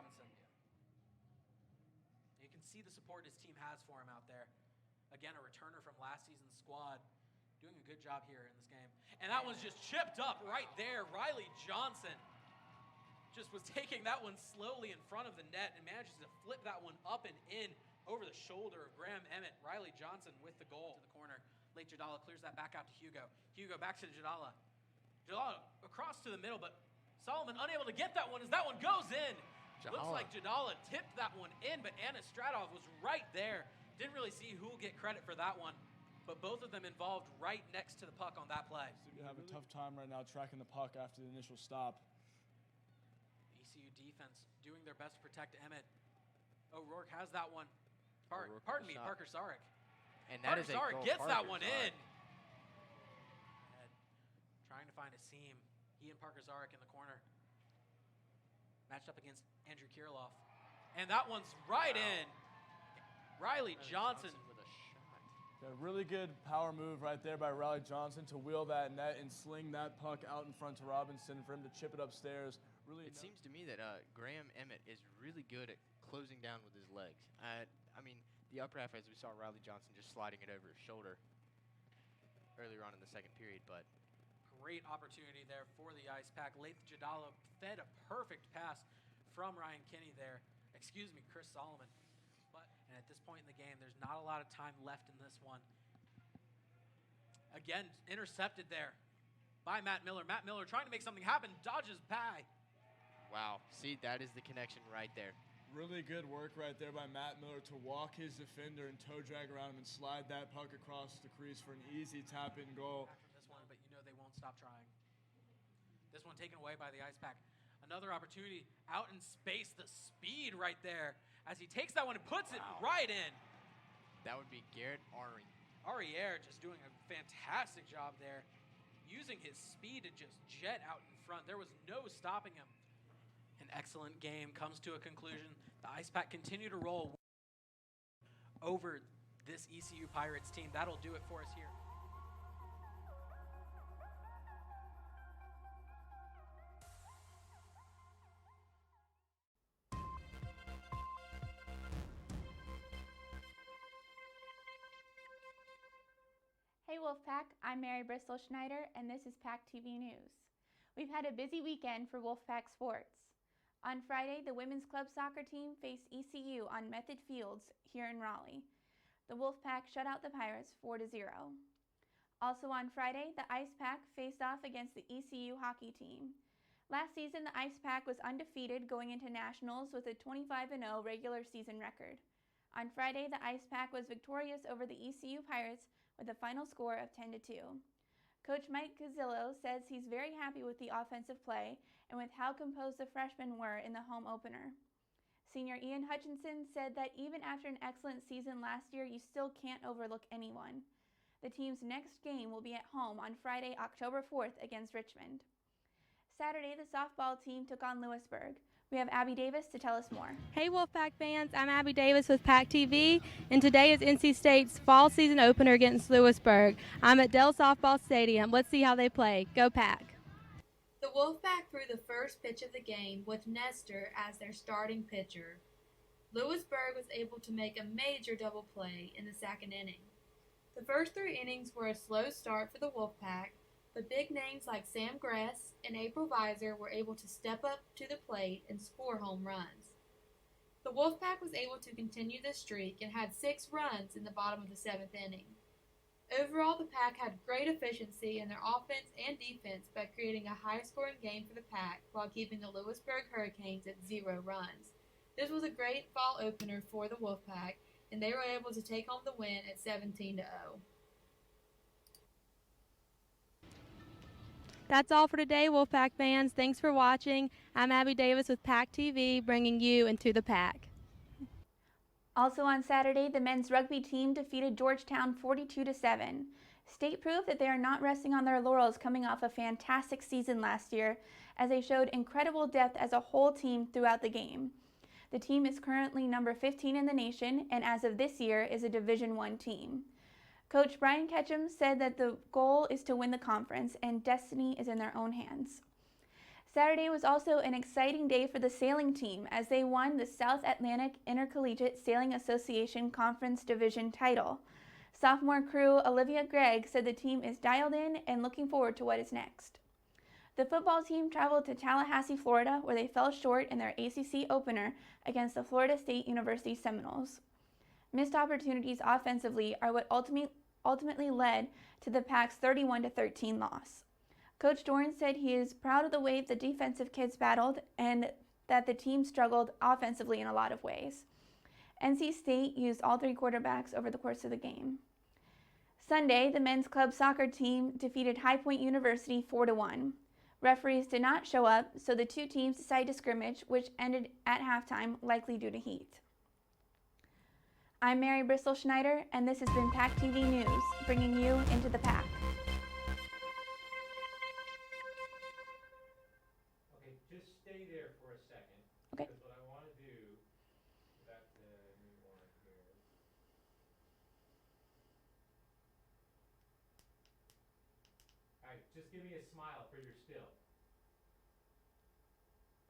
Robinson. You can see the support his team has for him out there. Again, a returner from last season's squad, doing a good job here in this game. And that one's just chipped up right there. Riley Johnson just was taking that one slowly in front of the net and manages to flip that one up and in over the shoulder of Graham Emmett. Riley Johnson with the goal to the corner. Late Jadala clears that back out to Hugo. Hugo back to Jadala. Jadala across to the middle, but Solomon unable to get that one as that one goes in. Looks like Jadala tipped that one in, but Anna Stradov was right there. Didn't really see who will get credit for that one, but both of them involved right next to the puck on that play. So you have a tough time right now tracking the puck after the initial stop. ECU defense doing their best to protect Emmett. O'Rourke has that one. Parker Sarek. And that is a Sarek goal. gets that one in. Trying to find a seam. He and Parker Zarek in the corner. Matched up against Andrew Kirilov. And that one's right in. Riley Johnson with a shot. A really good power move right there by Riley Johnson to wheel that net and sling that puck out in front to Robinson for him to chip it upstairs. It seems to me that Graham Emmett is really good at closing down with his legs. I mean, the upper half, as we saw Riley Johnson just sliding it over his shoulder earlier on in the second period, but great opportunity there for the Ice Pack. Laith Jadala fed a perfect pass from Ryan Kinney there. Excuse me, Chris Solomon. And at this point in the game, there's not a lot of time left in this one. Again, intercepted there by Matt Miller. Matt Miller trying to make something happen, dodges by. Wow, see, that is the connection right there. Really good work right there by Matt Miller to walk his defender and toe drag around him and slide that puck across the crease for an easy tap-in goal. Back from this one, but you know they won't stop trying. This one taken away by the Ice Pack. Another opportunity out in space, the speed right there as he takes that one and puts it right in. That would be Garrett Arriere just doing a fantastic job there, using his speed to just jet out in front. There was no stopping him. An excellent game comes to a conclusion. The Ice Pack continue to roll over this ECU Pirates team. That'll do it for us here. Hey Wolfpack, I'm Mary Bristol Schneider, and this is PackTV News. We've had a busy weekend for Wolfpack sports. On Friday, the women's club soccer team faced ECU on Method Fields here in Raleigh. The Wolfpack shut out the Pirates 4-0. Also on Friday, the Ice Pack faced off against the ECU hockey team. Last season, the Ice Pack was undefeated going into nationals with a 25-0 regular season record. On Friday, the Ice Pack was victorious over the ECU Pirates with a final score of 10-2. Coach Mike Gazzillo says he's very happy with the offensive play and with how composed the freshmen were in the home opener. Senior Ian Hutchinson said that even after an excellent season last year, you still can't overlook anyone. The team's next game will be at home on Friday, October 4th against Richmond. Saturday, the softball team took on Lewisburg. We have Abby Davis to tell us more. Hey Wolfpack fans, I'm Abby Davis with PackTV, and today is NC State's fall season opener against Lewisburg. I'm at Dell Softball Stadium. Let's see how they play. Go Pack! The Wolfpack threw the first pitch of the game with Nestor as their starting pitcher. Lewisburg was able to make a major double play in the second inning. The first 3 innings were a slow start for the Wolfpack, but big names like Sam Gress and April Visor were able to step up to the plate and score home runs. The Wolfpack was able to continue the streak and had 6 runs in the bottom of the 7th inning. Overall, the Pack had great efficiency in their offense and defense by creating a high-scoring game for the Pack while keeping the Lewisburg Hurricanes at 0 runs. This was a great fall opener for the Wolfpack, and they were able to take home the win at 17-0. That's all for today, Wolfpack fans. Thanks for watching. I'm Abby Davis with PackTV, bringing you into the Pack. Also on Saturday, the men's rugby team defeated Georgetown 42-7. State proved that they are not resting on their laurels coming off a fantastic season last year, as they showed incredible depth as a whole team throughout the game. The team is currently number 15 in the nation, and as of this year is a Division I team. Coach Brian Ketchum said that the goal is to win the conference, and destiny is in their own hands. Saturday was also an exciting day for the sailing team as they won the South Atlantic Intercollegiate Sailing Association Conference Division title. Sophomore crew Olivia Gregg said the team is dialed in and looking forward to what is next. The football team traveled to Tallahassee, Florida, where they fell short in their ACC opener against the Florida State University Seminoles. Missed opportunities offensively are what ultimately led to the Pack's 31-13 loss. Coach Dorn said he is proud of the way the defensive kids battled and that the team struggled offensively in a lot of ways. NC State used all 3 quarterbacks over the course of the game. Sunday, the men's club soccer team defeated High Point University 4-1. Referees did not show up, so the two teams decided to scrimmage, which ended at halftime, likely due to heat. I'm Mary Bristol Schneider, and this has been PackTV News, bringing you into the Pack. Okay, just stay there for a second. Okay. Because what I want to do, back to new one here. All right, just give me a smile for your still.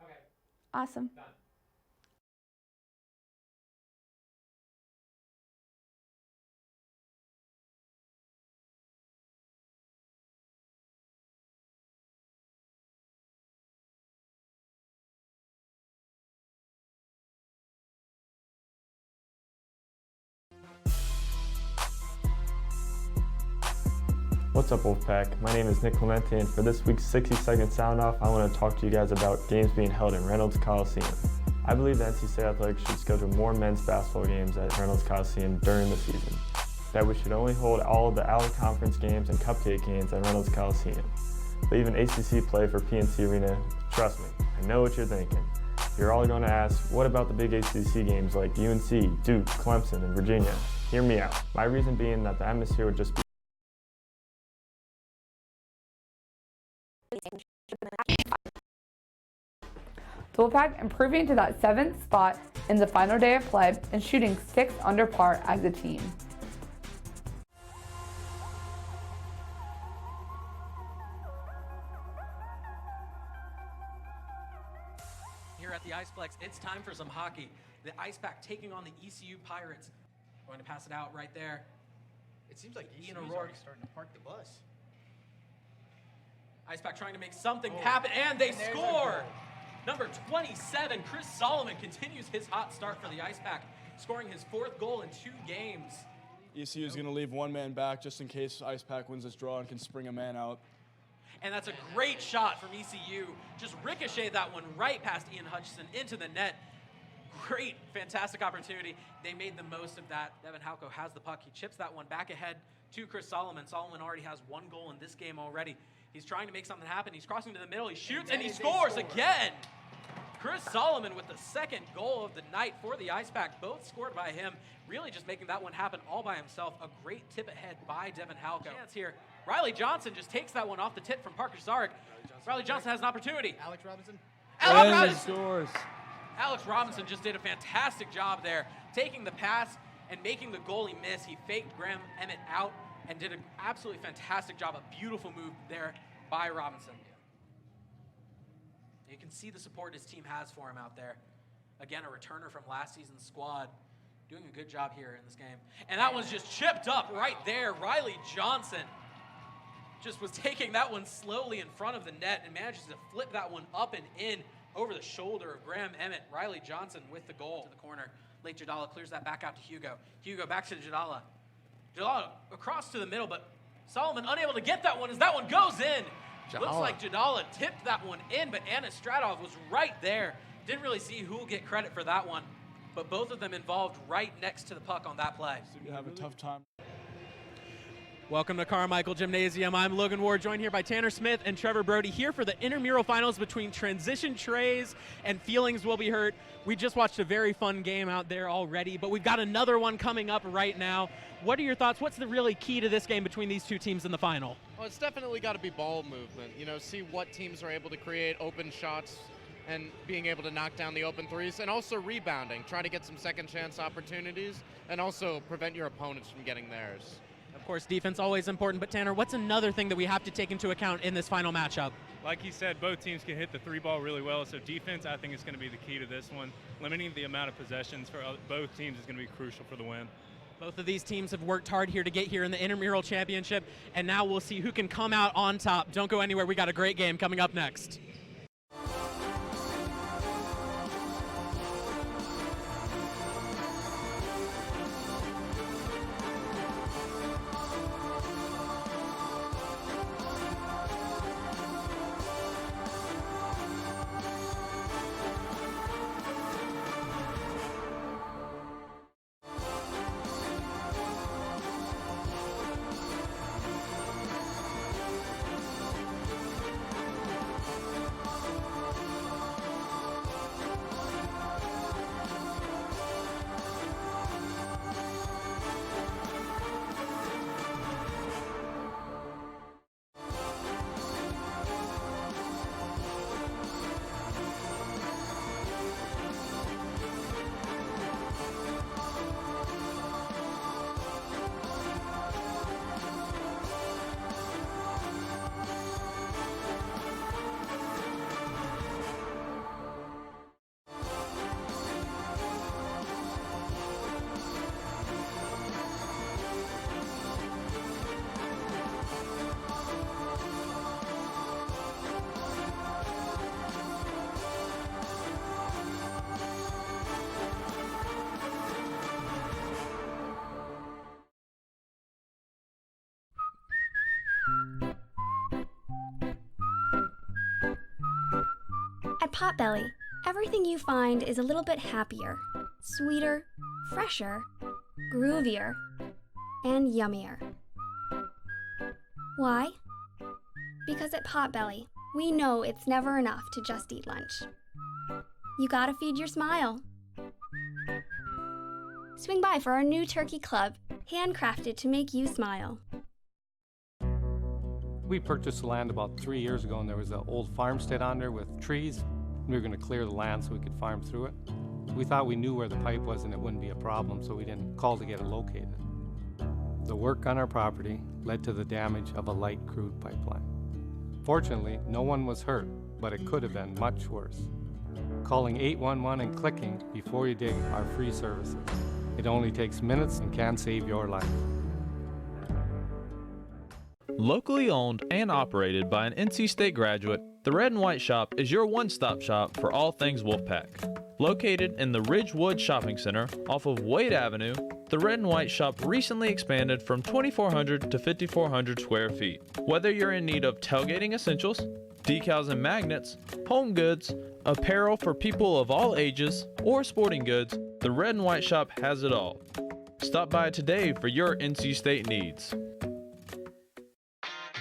Okay, Awesome. done. What's up, Wolfpack? My name is Nick Clemente, and for this week's 60-second sound off, I want to talk to you guys about games being held in Reynolds Coliseum. I believe the NC State Athletics should schedule more men's basketball games at Reynolds Coliseum during the season. That we should only hold all of the out-of-conference games and cupcake games at Reynolds Coliseum. Leave an ACC play for PNC Arena. Trust me, I know what you're thinking. You're all going to ask, what about the big ACC games like UNC, Duke, Clemson, and Virginia? Hear me out. My reason being that the atmosphere would just be The Wolfpack improving to that 7th spot in the final day of play and shooting 6 under par as a team. Here at the Iceplex, it's time for some hockey. The Icepack taking on the ECU Pirates. Going to pass it out right there. It seems like Ian ECU's O'Rourke already starting to park the bus. Icepack trying to make something happen, and they score! Number 27, Chris Solomon continues his hot start for the Icepack, scoring his 4th goal in 2 games. ECU is going to leave one man back just in case Icepack wins this draw and can spring a man out. And that's a great shot from ECU. Just ricocheted that one right past Ian Hutchison into the net. Great, fantastic opportunity. They made the most of that. Devin Halko has the puck. He chips that one back ahead to Chris Solomon. Solomon already has 1 goal in this game already. He's trying to make something happen. He's crossing to the middle. He shoots, and he scores again. Chris Solomon with the 2nd goal of the night for the Icepack. Both scored by him. Really just making that one happen all by himself. A great tip ahead by Devin Halko. Chance here. Riley Johnson just takes that one off the tip from Parker Sarek. Riley Johnson has an opportunity. Alex Robinson. Alex Robinson Scores. Alex Robinson just did a fantastic job there, taking the pass and making the goalie miss. He faked Graham Emmett out and did an absolutely fantastic job. A beautiful move there by Robinson. You can see the support his team has for him out there. Again, a returner from last season's squad, doing a good job here in this game. And that one's just chipped up right there. Riley Johnson just was taking that one slowly in front of the net and manages to flip that one up and in over the shoulder of Graham Emmett. Riley Johnson with the goal to the corner. Late Jadala clears that back out to Hugo. Hugo back to Jadala. Jadala across to the middle, but Solomon unable to get that one as that one goes in. Looks like Jadala tipped that one in, but Anna Stratov was right there. Didn't really see who will get credit for that one, but both of them involved right next to the puck on that play. You have a tough time. Welcome to Carmichael Gymnasium. I'm Logan Ward, joined here by Tanner Smith and Trevor Brody here for the intramural finals between Transition Treys and Feelings Will Be Hurt. We just watched a very fun game out there already, but we've got another one coming up right now. What are your thoughts? What's the really key to this game between these two teams in the final? Well, it's definitely got to be ball movement. You know, see what teams are able to create open shots and being able to knock down the open threes, and also rebounding, trying to get some second chance opportunities, and also prevent your opponents from getting theirs. Of course, defense always important, but Tanner, what's another thing that we have to take into account in this final matchup? Like he said, both teams can hit the three ball really well, so defense I think is going to be the key to this one. Limiting the amount of possessions for both teams is going to be crucial for the win. Both of these teams have worked hard here to get here in the intramural championship, and now we'll see who can come out on top. Don't go anywhere. We got a great game coming up next. At Potbelly, everything you find is a little bit happier, sweeter, fresher, groovier, and yummier. Why? Because at Potbelly, we know it's never enough to just eat lunch. You gotta feed your smile. Swing by for our new turkey club, handcrafted to make you smile. We purchased the land about 3 years ago, and there was an old farmstead on there with trees. We were going to clear the land so we could farm through it. We thought we knew where the pipe was and it wouldn't be a problem, so we didn't call to get it located. The work on our property led to the damage of a light crude pipeline. Fortunately, no one was hurt, but it could have been much worse. Calling 811 and clicking before you dig are free services. It only takes minutes and can save your life. Locally owned and operated by an NC State graduate, the Red and White Shop is your one-stop shop for all things Wolfpack. Located in the Ridgewood Shopping Center off of Wade Avenue, the Red and White Shop recently expanded from 2,400 to 5,400 square feet. Whether you're in need of tailgating essentials, decals and magnets, home goods, apparel for people of all ages, or sporting goods, the Red and White Shop has it all. Stop by today for your NC State needs.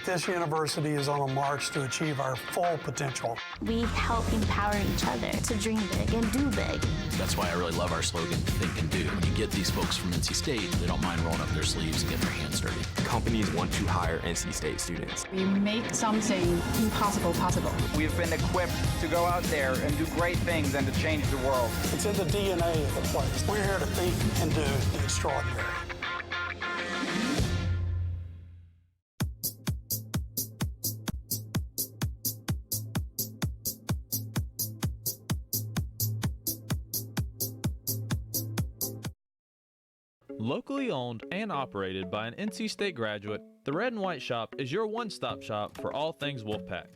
This university is on a march to achieve our full potential. We help empower each other to dream big and do big. That's why I really love our slogan, Think and Do. When you get these folks from NC State, they don't mind rolling up their sleeves and getting their hands dirty. Companies want to hire NC State students. We make something impossible possible. We've been equipped to go out there and do great things and to change the world. It's in the DNA of the place. We're here to think and do the extraordinary. Locally owned and operated by an NC State graduate, the Red and White Shop is your one-stop shop for all things Wolfpack.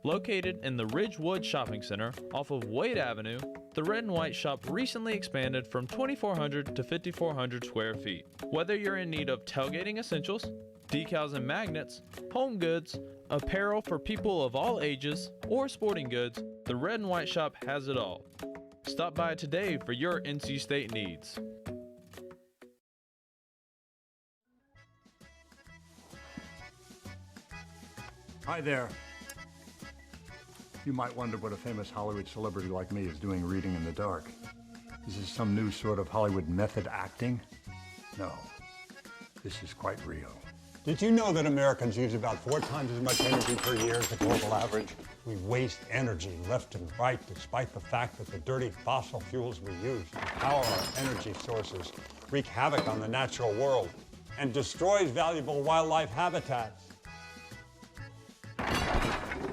Located in the Ridgewood Shopping Center off of Wade Avenue, the Red and White Shop recently expanded from 2,400 to 5,400 square feet. Whether you're in need of tailgating essentials, decals and magnets, home goods, apparel for people of all ages, or sporting goods, the Red and White Shop has it all. Stop by today for your NC State needs. Hi there. You might wonder what a famous Hollywood celebrity like me is doing reading in the dark. Is this some new sort of Hollywood method acting? No, this is quite real. Did you know that Americans use about 4 times as much energy per year as the global average? We waste energy left and right despite the fact that the dirty fossil fuels we use to power our energy sources wreak havoc on the natural world. and destroys valuable wildlife habitats.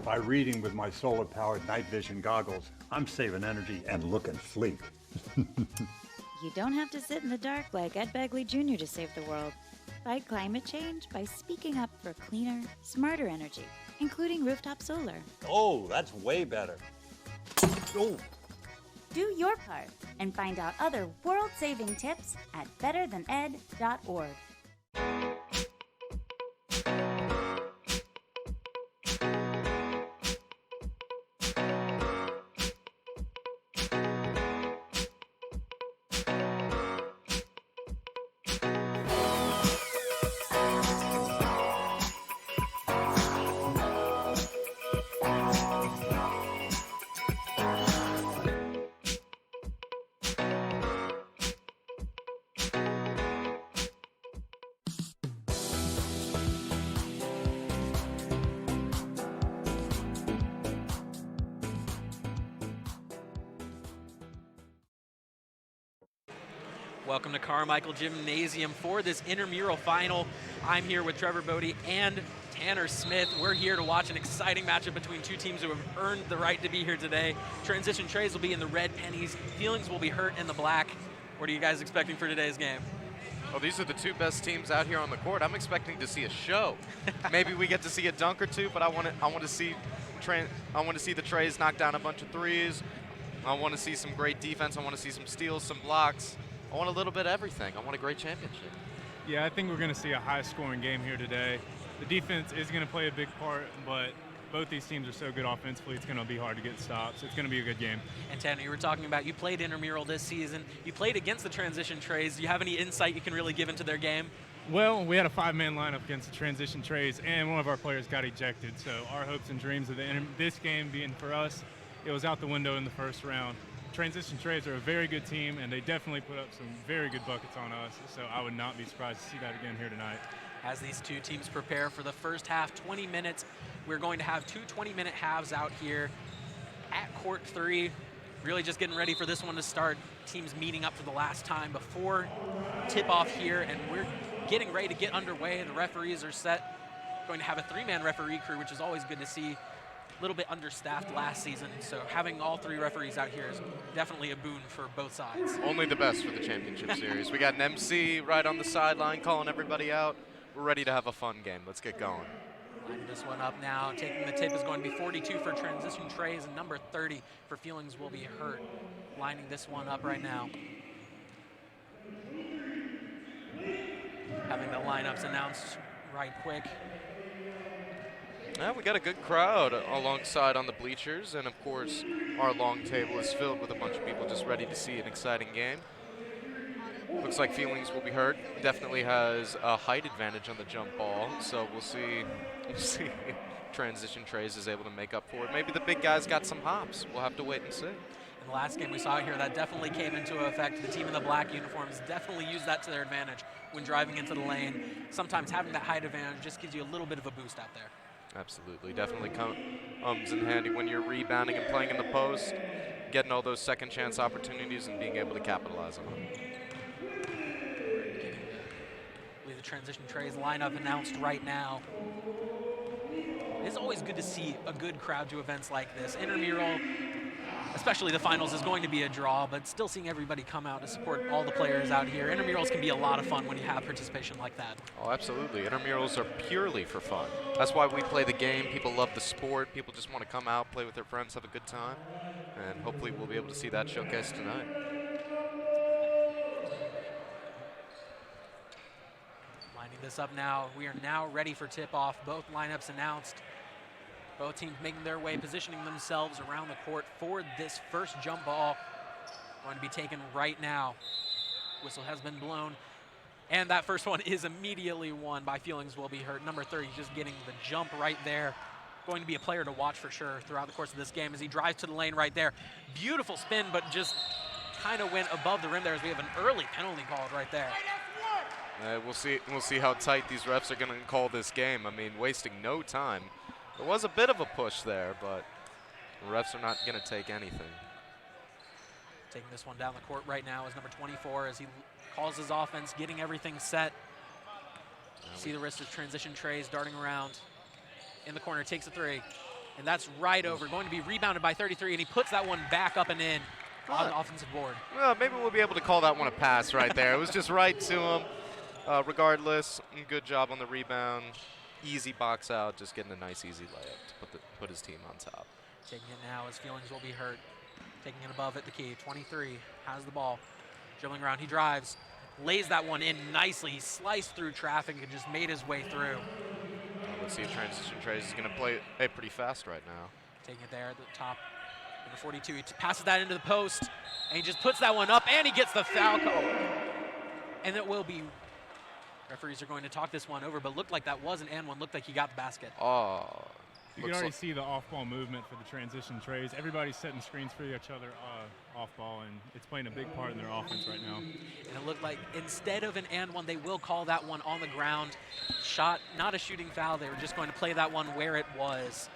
By reading with my solar-powered night vision goggles, I'm saving energy and looking sleek. You don't have to sit in the dark like Ed Begley Jr. to save the world. Fight climate change by speaking up for cleaner, smarter energy, including rooftop solar. Oh, that's way better. Oh. Do your part and find out other world-saving tips at betterthaned.org. Welcome to Carmichael Gymnasium for this intramural final. I'm here with Trevor Bodie and Tanner Smith. We're here to watch an exciting matchup between two teams who have earned the right to be here today. Transition Treys will be in the red pennies. Feelings will be hurt in the black. What are you guys expecting for today's game? Well, these are the two best teams out here on the court. I'm expecting to see a show. Maybe we get to see a dunk or two, but I want to see the Treys knock down a bunch of threes. I want to see some great defense. I want to see some steals, some blocks. I want a little bit of everything. I want a great championship. Yeah, I think we're going to see a high-scoring game here today. The defense is going to play a big part, but both these teams are so good offensively, it's going to be hard to get stops. It's going to be a good game. And Tanner, you were talking about you played intramural this season. You played against the Transition Treys. Do you have any insight you can really give into their game? Well, we had a 5-man lineup against the Transition Treys, and one of our players got ejected. So our hopes and dreams of this game being for us, it was out the window in the first round. Transition Treys are a very good team, and they definitely put up some very good buckets on us, so I would not be surprised to see that again here tonight. As these two teams prepare for the first half, 20 minutes, we're going to have two 20-minute halves out here at court 3. Really just getting ready for this one to start. Teams meeting up for the last time before tip-off here, and we're getting ready to get underway. The referees are set. Going to have a 3-man referee crew, which is always good to see. A little bit understaffed last season, so having all 3 referees out here is definitely a boon for both sides. Only the best for the championship series. We got an MC right on the sideline calling everybody out. We're ready to have a fun game. Let's get going. Lining this one up now. Taking the tip is going to be 42 for Transition Treys and number 30 for Feelings Will Be Hurt. Lining this one up right now. Having the lineups announced right quick. Yeah, we got a good crowd alongside on the bleachers, and of course our long table is filled with a bunch of people just ready to see an exciting game. Looks like Feelings Will Be Hurt definitely has a height advantage on the jump ball, so we'll see if Transition Treys is able to make up for it. Maybe the big guys got some hops. We'll have to wait and see. In the last game we saw here, that definitely came into effect. The team in the black uniforms definitely used that to their advantage when driving into the lane. Sometimes having that height advantage just gives you a little bit of a boost out there. Absolutely, definitely comes in handy when you're rebounding and playing in the post, getting all those second chance opportunities and being able to capitalize on them. I believe the Transition Treys lineup announced right now. It's always good to see a good crowd to events like this. Intramural, especially the finals, is going to be a draw, but still seeing everybody come out to support all the players out here. Intramurals can be a lot of fun when you have participation like that. Oh, absolutely. Intramurals are purely for fun. That's why we play the game. People love the sport. People just want to come out, play with their friends, have a good time. And hopefully we'll be able to see that showcase tonight. Lining this up now. We are now ready for tip-off. Both lineups announced. Both teams making their way, positioning themselves around the court for this first jump ball. Going to be taken right now. Whistle has been blown. And that first one is immediately won by Feelings Will Be Hurt. Number 30 just getting the jump right there. Going to be a player to watch for sure throughout the course of this game as he drives to the lane right there. Beautiful spin, but just kind of went above the rim there as we have an early penalty called right there. We'll see how tight these refs are going to call this game. I mean, wasting no time. There was a bit of a push there, but the refs are not going to take anything. Taking this one down the court right now is number 24 as he calls his offense, getting everything set. See the wrist of transition Treys darting around in the corner, takes a 3. And that's right over, going to be rebounded by 33, and he puts that one back up and in on the offensive board. Well, maybe we'll be able to call that one a pass right there. It was just right to him. Regardless, good job on the rebound. Easy box out, just getting a nice easy layup to put his team on top. Taking it now, his feelings will be hurt. Taking it above at the key. 23 has the ball. Dribbling around, he drives. Lays that one in nicely. He sliced through traffic and just made his way through. Let's see if transition Treys is going to play it pretty fast right now. Taking it there at the top. Number 42, he passes that into the post, and he just puts that one up, and he gets the foul call. And it will be, referees are going to talk this one over, but looked like that was an and one. Looked like he got the basket. Oh. You can already see the off-ball movement for the transition Treys. Everybody's setting screens for each other off-ball, and it's playing a big part in their offense right now. And it looked like instead of an and one, they will call that one on the ground. Shot, not a shooting foul. They were just going to play that one where it was.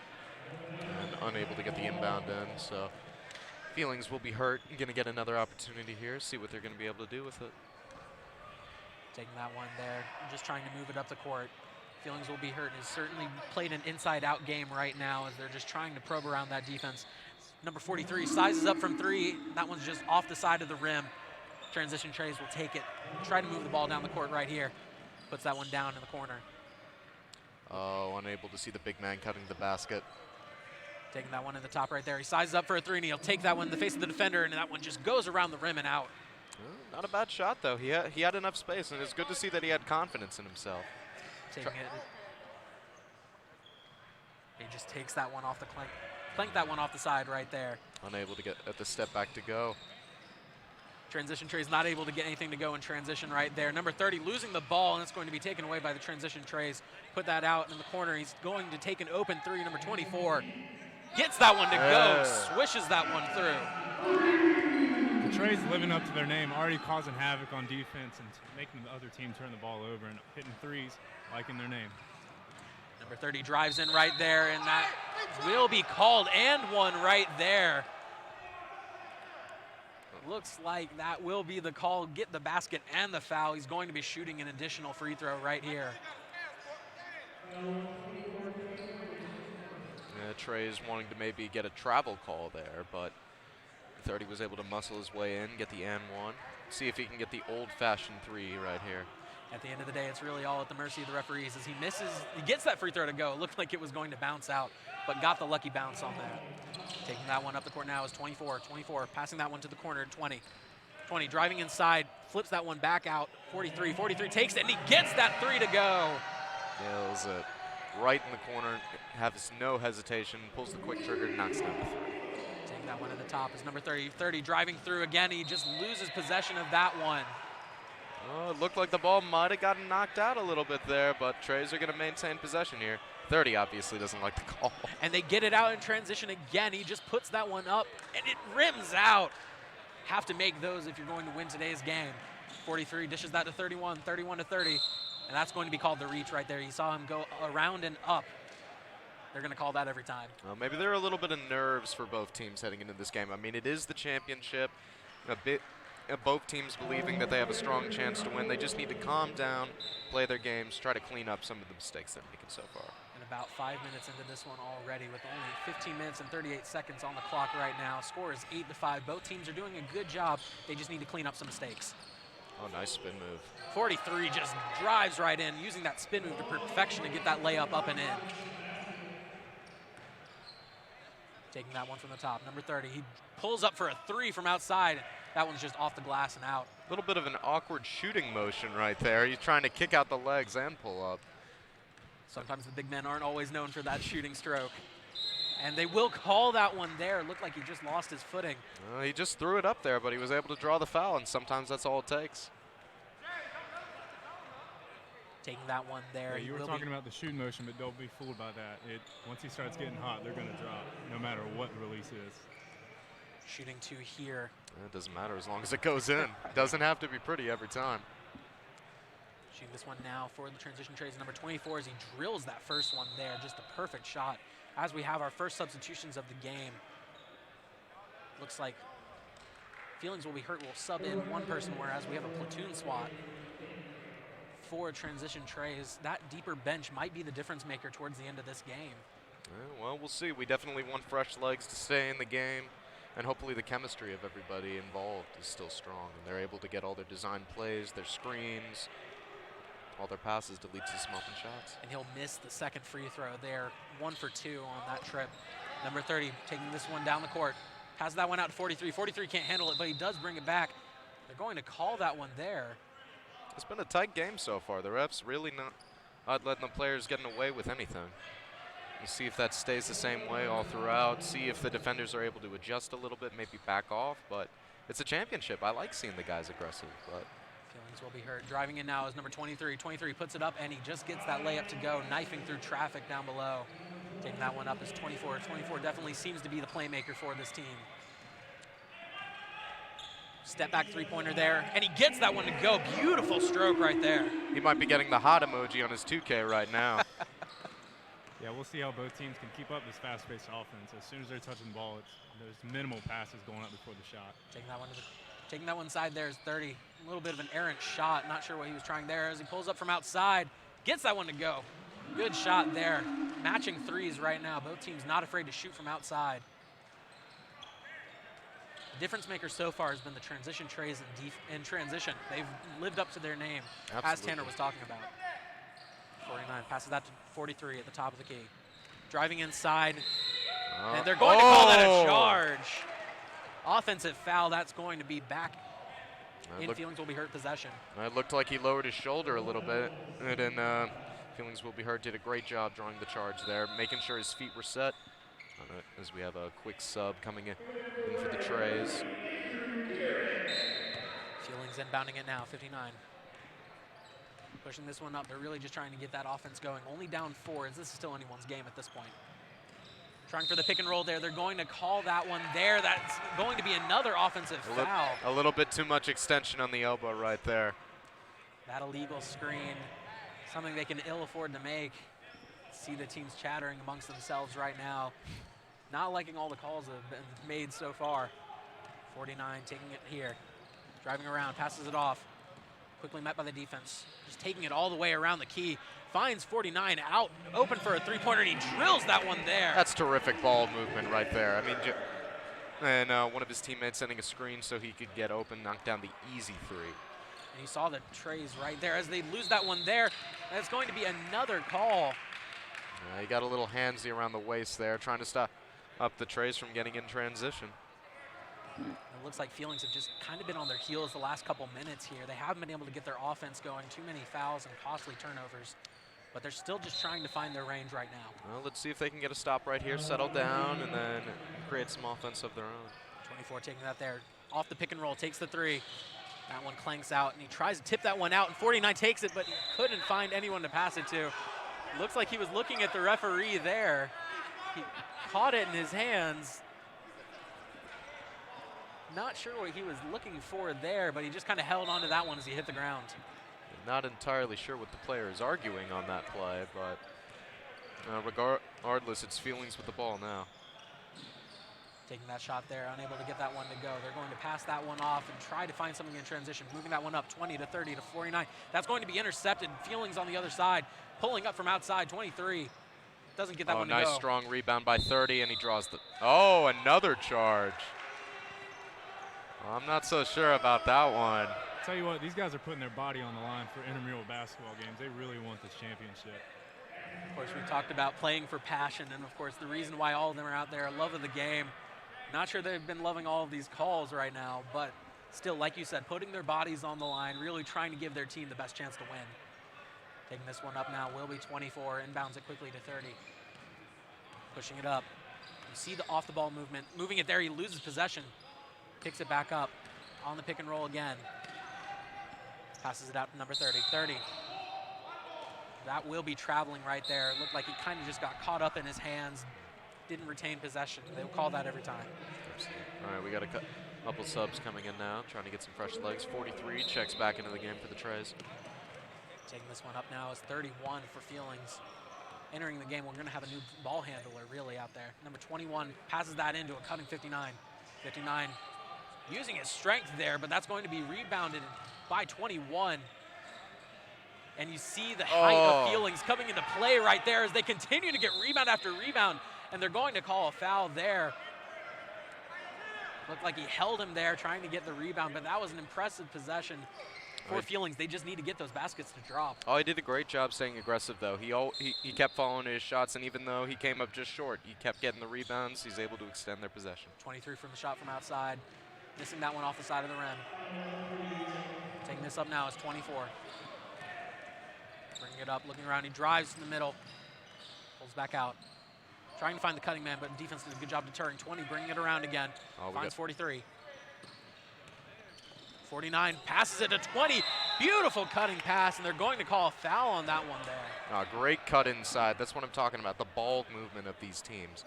And unable to get the inbound in, so feelings will be hurt. Going to get another opportunity here, see what they're going to be able to do with it. Taking that one there, just trying to move it up the court. Feelings will be hurt. Has certainly played an inside-out game right now as they're just trying to probe around that defense. Number 43 sizes up from 3. That one's just off the side of the rim. Transition Treys will take it. Try to move the ball down the court right here. Puts that one down in the corner. Oh, unable to see the big man cutting the basket. Taking that one in the top right there. He sizes up for a 3, and he'll take that one in the face of the defender, and that one just goes around the rim and out. Not a bad shot, though. He had enough space, and it's good to see that he had confidence in himself. Taking it. He just takes that one off the clank. Clank that one off the side right there. Unable to get at the step back to go. Transition Treys not able to get anything to go in transition right there. Number 30 losing the ball, and it's going to be taken away by the transition Treys. Put that out in the corner. He's going to take an open 3. Number 24 gets that one to go. Swishes that one through. The Treys living up to their name, already causing havoc on defense and making the other team turn the ball over and hitting threes like in their name. Number 30 drives in right there, and that will be called and one right there. Looks like that will be the call. Get the basket and the foul. He's going to be shooting an additional free throw right here. Treys wanting to maybe get a travel call there, but 30 was able to muscle his way in, get the and one. See if he can get the old-fashioned 3 right here. At the end of the day, it's really all at the mercy of the referees as he misses. He gets that free throw to go. It looked like it was going to bounce out, but got the lucky bounce on that. Taking that one up the court now is 24. 24 passing that one to the corner. 20. 20 driving inside, flips that one back out. 43. 43 takes it, and he gets that 3 to go. Nails it right in the corner. Has no hesitation. Pulls the quick trigger, knocks down the 3. Taking that one at the top is number 30. 30 driving through again. He just loses possession of that one. Oh, it looked like the ball might have gotten knocked out a little bit there, but Treys are going to maintain possession here. 30 obviously doesn't like the call. And they get it out in transition again. He just puts that one up, and it rims out. Have to make those if you're going to win today's game. 43 dishes that to 31, 31 to 30, and that's going to be called the reach right there. You saw him go around and up. They're going to call that every time. Well, maybe there are a little bit of nerves for both teams heading into this game. I mean, it is the championship. Both teams believing that they have a strong chance to win. They just need to calm down, play their games, try to clean up some of the mistakes they're making so far. And about 5 minutes into this one already with only 15 minutes and 38 seconds on the clock right now. Score is 8-5. Both teams are doing a good job. They just need to clean up some mistakes. Oh, nice spin move. 43 just drives right in, using that spin move to perfection to get that layup up and in. Taking that one from the top. Number 30, he pulls up for a 3 from outside. That one's just off the glass and out. A little bit of an awkward shooting motion right there. He's trying to kick out the legs and pull up. Sometimes the big men aren't always known for that shooting stroke. And they will call that one there. It looked like he just lost his footing. He just threw it up there, but he was able to draw the foul, and sometimes that's all it takes. Taking that one there. Yeah, you were talking about the shooting motion, but don't be fooled by that. Once he starts getting hot, they're going to drop, no matter what the release is. Shooting 2 here. It doesn't matter as long as it goes in. It doesn't have to be pretty every time. Shooting this one now for the transition Treys. Number 24 as he drills that first one there. Just a perfect shot. As we have our first substitutions of the game. Looks like Feelings will be hurt. We'll sub in one person, whereas we have a platoon swat. for transition Treys. That deeper bench might be the difference maker towards the end of this game. Well, we'll see. We definitely want fresh legs to stay in the game, and hopefully the chemistry of everybody involved is still strong, and they're able to get all their design plays, their screens, all their passes to lead to some open shots. And he'll miss the second free throw there. 1 for 2 on that trip. Number 30 taking this one down the court. Passes that one out to 43. 43 can't handle it, but he does bring it back. They're going to call that one there. It's been a tight game so far. The refs really not letting the players getting away with anything. We'll see if that stays the same way all throughout. See if the defenders are able to adjust a little bit, maybe back off. But it's a championship. I like seeing the guys aggressive. But feelings will be hurt. Driving in now is number 23. 23 puts it up, and he just gets that layup to go, knifing through traffic down below. Taking that one up is 24. 24 definitely seems to be the playmaker for this team. Step back three-pointer there, and he gets that one to go. Beautiful stroke right there. He might be getting the hot emoji on his 2K right now. Yeah, we'll see how both teams can keep up this fast-paced offense. As soon as they're touching the ball, there's minimal passes going up before the shot. Taking that one side there is 30. A little bit of an errant shot. Not sure what he was trying there as he pulls up from outside. Gets that one to go. Good shot there. Matching threes right now. Both teams not afraid to shoot from outside. The difference maker so far has been the transition Treys in transition. They've lived up to their name, as Tanner was talking about. 49 passes that to 43 at the top of the key. Driving inside, and they're going to call that a charge. Offensive foul, that's going to be back in Feelings will be hurt possession. It looked like he lowered his shoulder a little bit, and then Feelings will be hurt did a great job drawing the charge there, making sure his feet were set. As we have a quick sub coming in for the Treys. Feelings inbounding it now, 59. Pushing this one up. They're really just trying to get that offense going. Only down 4 as this is still anyone's game at this point. Trying for the pick and roll there. They're going to call that one there. That's going to be another offensive foul. A little bit too much extension on the elbow right there. That illegal screen, something they can ill afford to make. See the teams chattering amongst themselves right now. Not liking all the calls that have been made so far. 49 taking it here. Driving around, passes it off. Quickly met by the defense. Just taking it all the way around the key. Finds 49 out, open for a three-pointer, and he drills that one there. That's terrific ball movement right there. I mean, and one of his teammates sending a screen so he could get open, knock down the easy three. And you saw the Treys right there. As they lose that one there, that's going to be another call. He got a little handsy around the waist there, trying to stop up the Treys from getting in transition. It looks like Feelings have just kind of been on their heels the last couple minutes here. They haven't been able to get their offense going. Too many fouls and costly turnovers. But they're still just trying to find their range right now. Well, let's see if they can get a stop right here, settle down, and then create some offense of their own. 24 taking that there. Off the pick and roll, takes the three. That one clanks out, and he tries to tip that one out, and 49 takes it, but he couldn't find anyone to pass it to. Looks like he was looking at the referee there. He caught it in his hands. Not sure what he was looking for there, but he just kind of held on to that one as he hit the ground. Not entirely sure what the player is arguing on that play, but regardless, it's Feelings with the ball now. Taking that shot there, unable to get that one to go. They're going to pass that one off and try to find something in transition. Moving that one up 20 to 30 to 49. That's going to be intercepted. Feelings on the other side. Pulling up from outside, 23. Doesn't get that one to go. Nice strong rebound by 30, and he draws the... Oh, another charge. Well, I'm not so sure about that one. Tell you what, these guys are putting their body on the line for intramural basketball games. They really want this championship. Of course, we talked about playing for passion, and of course, the reason why all of them are out there, love of the game. Not sure they've been loving all of these calls right now, but still, like you said, putting their bodies on the line, really trying to give their team the best chance to win. Taking this one up now, will be 24, inbounds it quickly to 30. Pushing it up. You see the off-the-ball movement. Moving it there, he loses possession. Picks it back up on the pick and roll again. Passes it out to number 30. 30. That will be traveling right there. It looked like he kind of just got caught up in his hands. Didn't retain possession. They'll call that every time. All right, we got a couple subs coming in now, trying to get some fresh legs. 43 checks back into the game for the Treys. Taking this one up now is 31 for Feelings. Entering the game, we're going to have a new ball handler really out there. Number 21 passes that into a cutting 59. 59 using his strength there, but that's going to be rebounded by 21. And you see the height of Feelings coming into play right there as they continue to get rebound after rebound, and they're going to call a foul there. Looked like he held him there trying to get the rebound, but that was an impressive possession for Feelings. They just need to get those baskets to drop. Oh, he did a great job staying aggressive, though. He kept following his shots, and even though he came up just short, he kept getting the rebounds. He's able to extend their possession. 23 from the shot from outside, missing that one off the side of the rim. Taking this up now is 24. Bringing it up, looking around. He drives in the middle, pulls back out. Trying to find the cutting man, but defense did a good job deterring. 20, bringing it around again. Finds 43. 49, passes it to 20. Beautiful cutting pass, and they're going to call a foul on that one there. Great cut inside. That's what I'm talking about, the ball movement of these teams.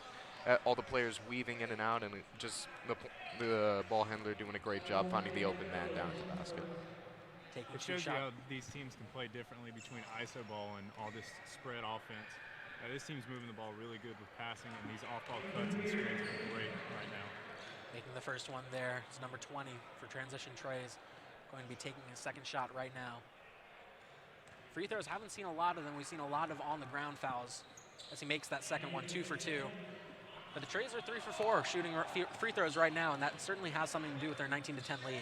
All the players weaving in and out, and just the ball handler doing a great job finding the open man down at the basket. It shows you how these teams can play differently between ISO ball and all this spread offense. This team's moving the ball really good with passing, and these off-ball cuts and screens are great right now. Making the first one there is number 20 for transition Treys. Going to be taking his second shot right now. Free throws, haven't seen a lot of them. We've seen a lot of on-the-ground fouls as he makes that second one, 2 for 2. But the Treys are 3 for 4 shooting free throws right now, and that certainly has something to do with their 19-10 lead.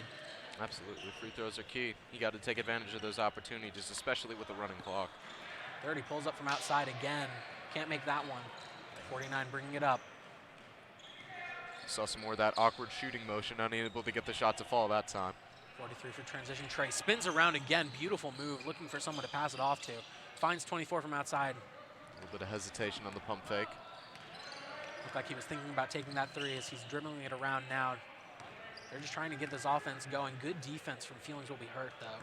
Absolutely, free throws are key. You got to take advantage of those opportunities, especially with the running clock. 30 pulls up from outside again. Can't make that one. 49 bringing it up. Saw some more of that awkward shooting motion, unable to get the shot to fall that time. 43 for transition. Trey spins around again. Beautiful move, looking for someone to pass it off to. Finds 24 from outside. A little bit of hesitation on the pump fake. Looked like he was thinking about taking that three as he's dribbling it around now. They're just trying to get this offense going. Good defense from Feelings will be hurt, though.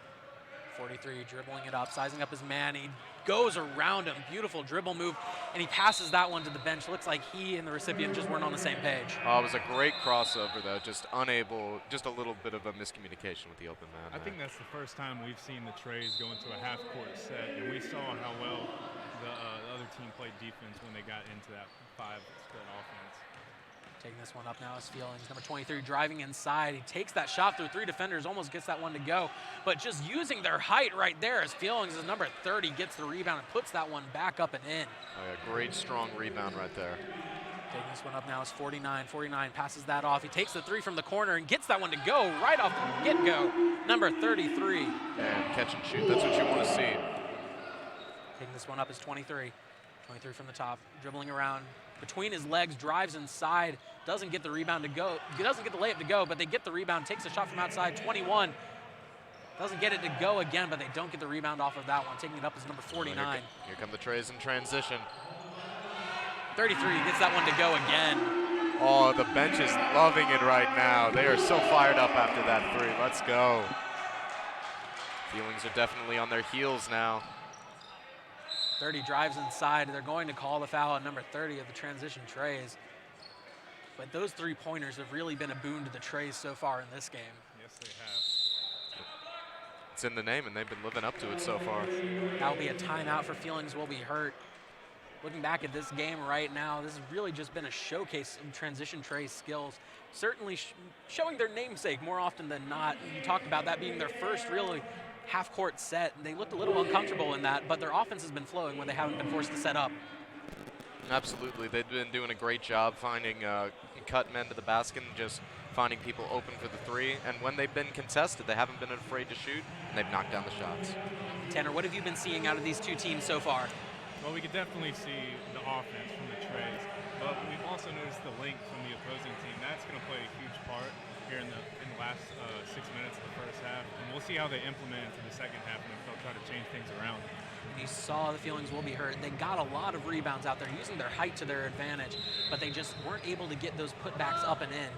43 dribbling it up, sizing up his man. He goes around him. Beautiful dribble move, and he passes that one to the bench. Looks like he and the recipient just weren't on the same page. Oh, it was a great crossover, though. Just unable, just a little bit of a miscommunication with the open man. I think that's the first time we've seen the Treys go into a half-court set, and we saw how well the other team played defense when they got into that 5-split offense. Taking this one up now is Feelings. Number 23 driving inside. He takes that shot through 3 defenders, almost gets that one to go. But just using their height right there as Feelings, as number 30, gets the rebound and puts that one back up and in. Oh, yeah, great strong rebound right there. Taking this one up now is 49. 49 passes that off. He takes the 3 from the corner and gets that one to go right off the get-go. Number 33. And catch and shoot, that's what you want to see. Taking this one up is 23. 23 from the top, dribbling around between his legs, drives inside, doesn't get the rebound to go, doesn't get the layup to go, but they get the rebound, takes a shot from outside, 21. Doesn't get it to go again, but they don't get the rebound off of that one. Taking it up is number 49. Here come the Treys in transition. 33 gets that one to go again. Oh, the bench is loving it right now. They are so fired up after that 3. Let's go. Feelings are definitely on their heels now. 30 drives inside. They're going to call the foul on number 30 of the transition Treys. But those 3-pointers have really been a boon to the Treys so far in this game. Yes, they have. It's in the name, and they've been living up to it so far. That'll be a timeout for Feelings will be hurt. Looking back at this game right now, this has really just been a showcase of transition Treys skills. Certainly showing their namesake more often than not. You talked about that being their first really half-court set. They looked a little uncomfortable in that, but their offense has been flowing when they haven't been forced to set up. Absolutely. They've been doing a great job finding cut men to the basket and just finding people open for the 3. And when they've been contested, they haven't been afraid to shoot, and they've knocked down the shots. Tanner, what have you been seeing out of these 2 teams so far? Well, we could definitely see the offense from the Treys, but we've also noticed the length from the opposing team. That's going to play a huge part here in the last 6 minutes of the first half, and we'll see how they implement into the second half and if they'll try to change things around. You saw the Feelings will be hurt. They got a lot of rebounds out there, using their height to their advantage, but they just weren't able to get those putbacks up and in.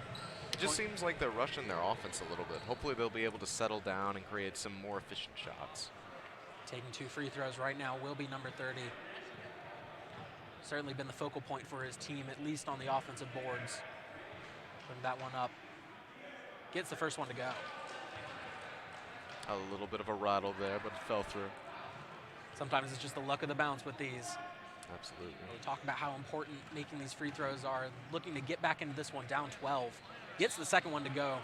It just seems like they're rushing their offense a little bit. Hopefully they'll be able to settle down and create some more efficient shots. Taking 2 free throws right now will be number 30. Certainly been the focal point for his team, at least on the offensive boards. Putting that one up. Gets the first one to go. A little bit of a rattle there, but it fell through. Sometimes it's just the luck of the bounce with these. Absolutely. We talk about how important making these free throws are. Looking to get back into this one down 12. Gets the second one to go.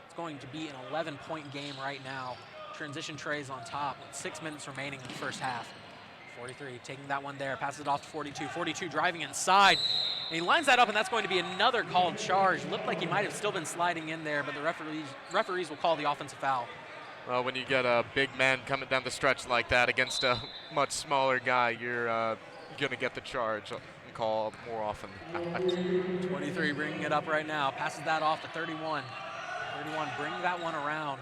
It's going to be an 11-point game right now. Transition Treys on top with 6 minutes remaining in the first half. 43 taking that one there, passes it off to 42. 42 driving inside. And he lines that up, and that's going to be another called charge. Looked like he might have still been sliding in there, but the referees will call the offensive foul. Well, when you get a big man coming down the stretch like that against a much smaller guy, you're going to get the charge and call more often. 23 bringing it up right now. Passes that off to 31. 31 bring that one around.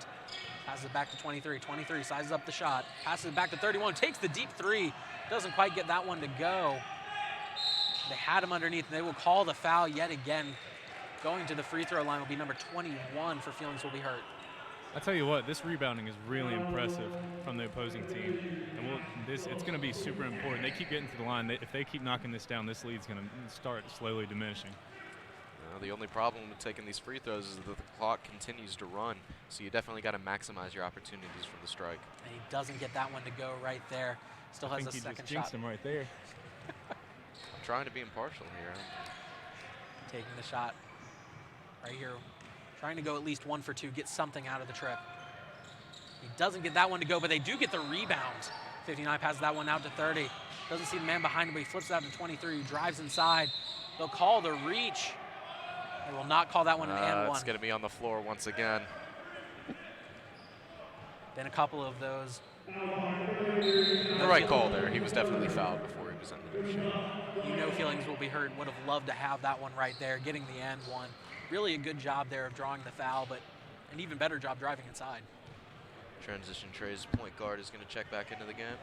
Passes it back to 23. 23 sizes up the shot. Passes it back to 31. Takes the deep three. Doesn't quite get that one to go. They had him underneath, and they will call the foul yet again. Going to the free throw line will be number 21 for Feelings Will Be Hurt. I tell you what, this rebounding is really impressive from the opposing team, and it's going to be super important. They keep getting to the line. If they keep knocking this down, this lead's going to start slowly diminishing. The only problem with taking these free throws is that the clock continues to run, so you definitely got to maximize your opportunities for the strike. And he doesn't get that one to go right there. Still has a second shot. I think you just jinxed him right there. I'm trying to be impartial here. Taking the shot right here. Trying to go at least 1 for 2, get something out of the trip. He doesn't get that one to go, but they do get the rebound. 59 passes that one out to 30. Doesn't see the man behind him, but he flips it out to 23. Drives inside. They'll call the reach. They will not call that one an and one. It's going to be on the floor once again. Been a couple of those. The right call there. He was definitely fouled before he was in the motion. You know Feelings Will Be Hurt would have loved to have that one right there, getting the and one. Really a good job there of drawing the foul, but an even better job driving inside. Transition Treys point guard is going to check back into the game.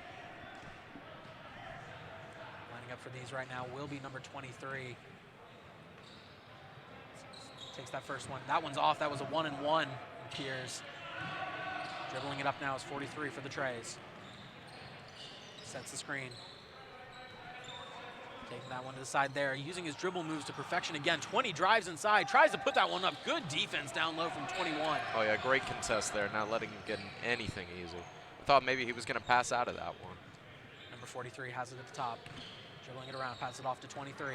Lining up for these right now will be number 23. Takes that first one. That one's off. That was a 1-and-1. Appears. Dribbling it up now is 43 for the Treys. Sets the screen. Taking that one to the side there. Using his dribble moves to perfection again. 20 drives inside. Tries to put that one up. Good defense down low from 21. Oh, yeah. Great contest there. Not letting him get anything easy. I thought maybe he was going to pass out of that one. Number 43 has it at the top. Dribbling it around. Passes it off to 23.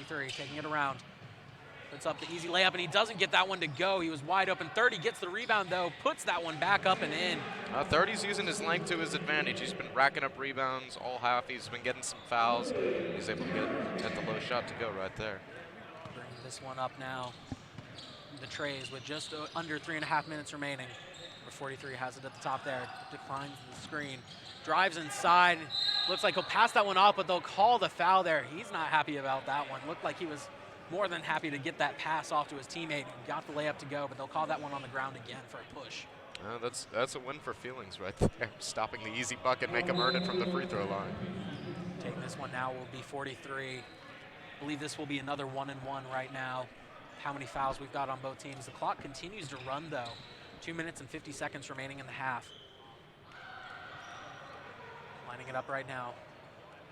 23 taking it around. Puts up the easy layup, and he doesn't get that one to go. He was wide open. 30 gets the rebound, though. Puts that one back up and in. 30's using his length to his advantage. He's been racking up rebounds all half. He's been getting some fouls. He's able to get the low shot to go right there. Bring this one up now. The Treys with just under 3.5 minutes remaining. Number 43 has it at the top there. Declines the screen. Drives inside. Looks like he'll pass that one off, but they'll call the foul there. He's not happy about that one. Looked like he was more than happy to get that pass off to his teammate and got the layup to go, but they'll call that one on the ground again for a push. That's a win for Feelings right there. Stopping the easy bucket, make him earn it from the free throw line. Taking this one now will be 43. I believe this will be another 1-and-1 right now. How many fouls we've got on both teams. The clock continues to run, though. 2 minutes and 50 seconds remaining in the half. Lining it up right now.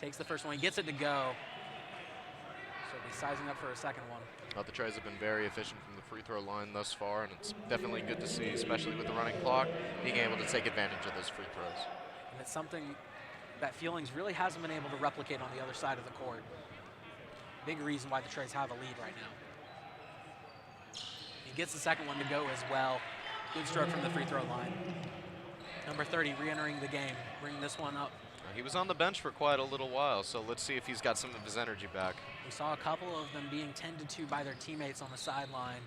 Takes the first one, he gets it to go. So he'll be sizing up for a second one. Well, the Treys have been very efficient from the free throw line thus far, and it's definitely good to see, especially with the running clock, being able to take advantage of those free throws. And it's something that Feelings really hasn't been able to replicate on the other side of the court. Big reason why the Treys have a lead right now. He gets the second one to go as well. Good stroke from the free throw line. Number 30 re-entering the game, bringing this one up. He was on the bench for quite a little while, so let's see if he's got some of his energy back. We saw a couple of them being tended to by their teammates on the sideline.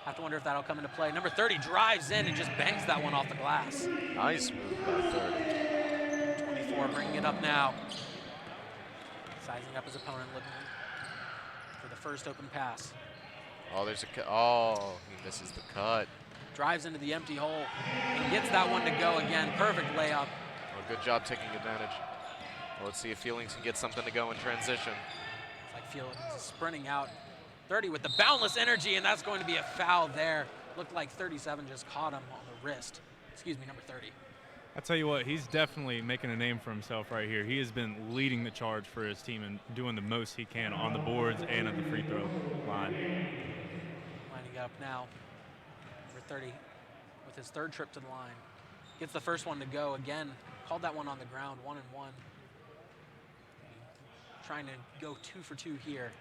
Have to wonder if that'll come into play. Number 30 drives in and just bangs that one off the glass. Nice move by 30. 24 bringing it up now. Sizing up his opponent, looking for the first open pass. Oh, there's a cut. Oh, he misses the cut. Drives into the empty hole and gets that one to go again. Perfect layup. Well, good job taking advantage. Well, let's see if Feelings can get something to go in transition. It's like Feelings is sprinting out. 30 with the boundless energy, and that's going to be a foul there. Looked like 37 just caught him on the wrist. Excuse me, number 30. I tell you what, he's definitely making a name for himself right here. He has been leading the charge for his team and doing the most he can on the boards and at the free throw line. Lining up now. Number 30 with his third trip to the line. Gets the first one to go again. Called that one on the ground, 1-and-1. Trying to go 2 for 2 here.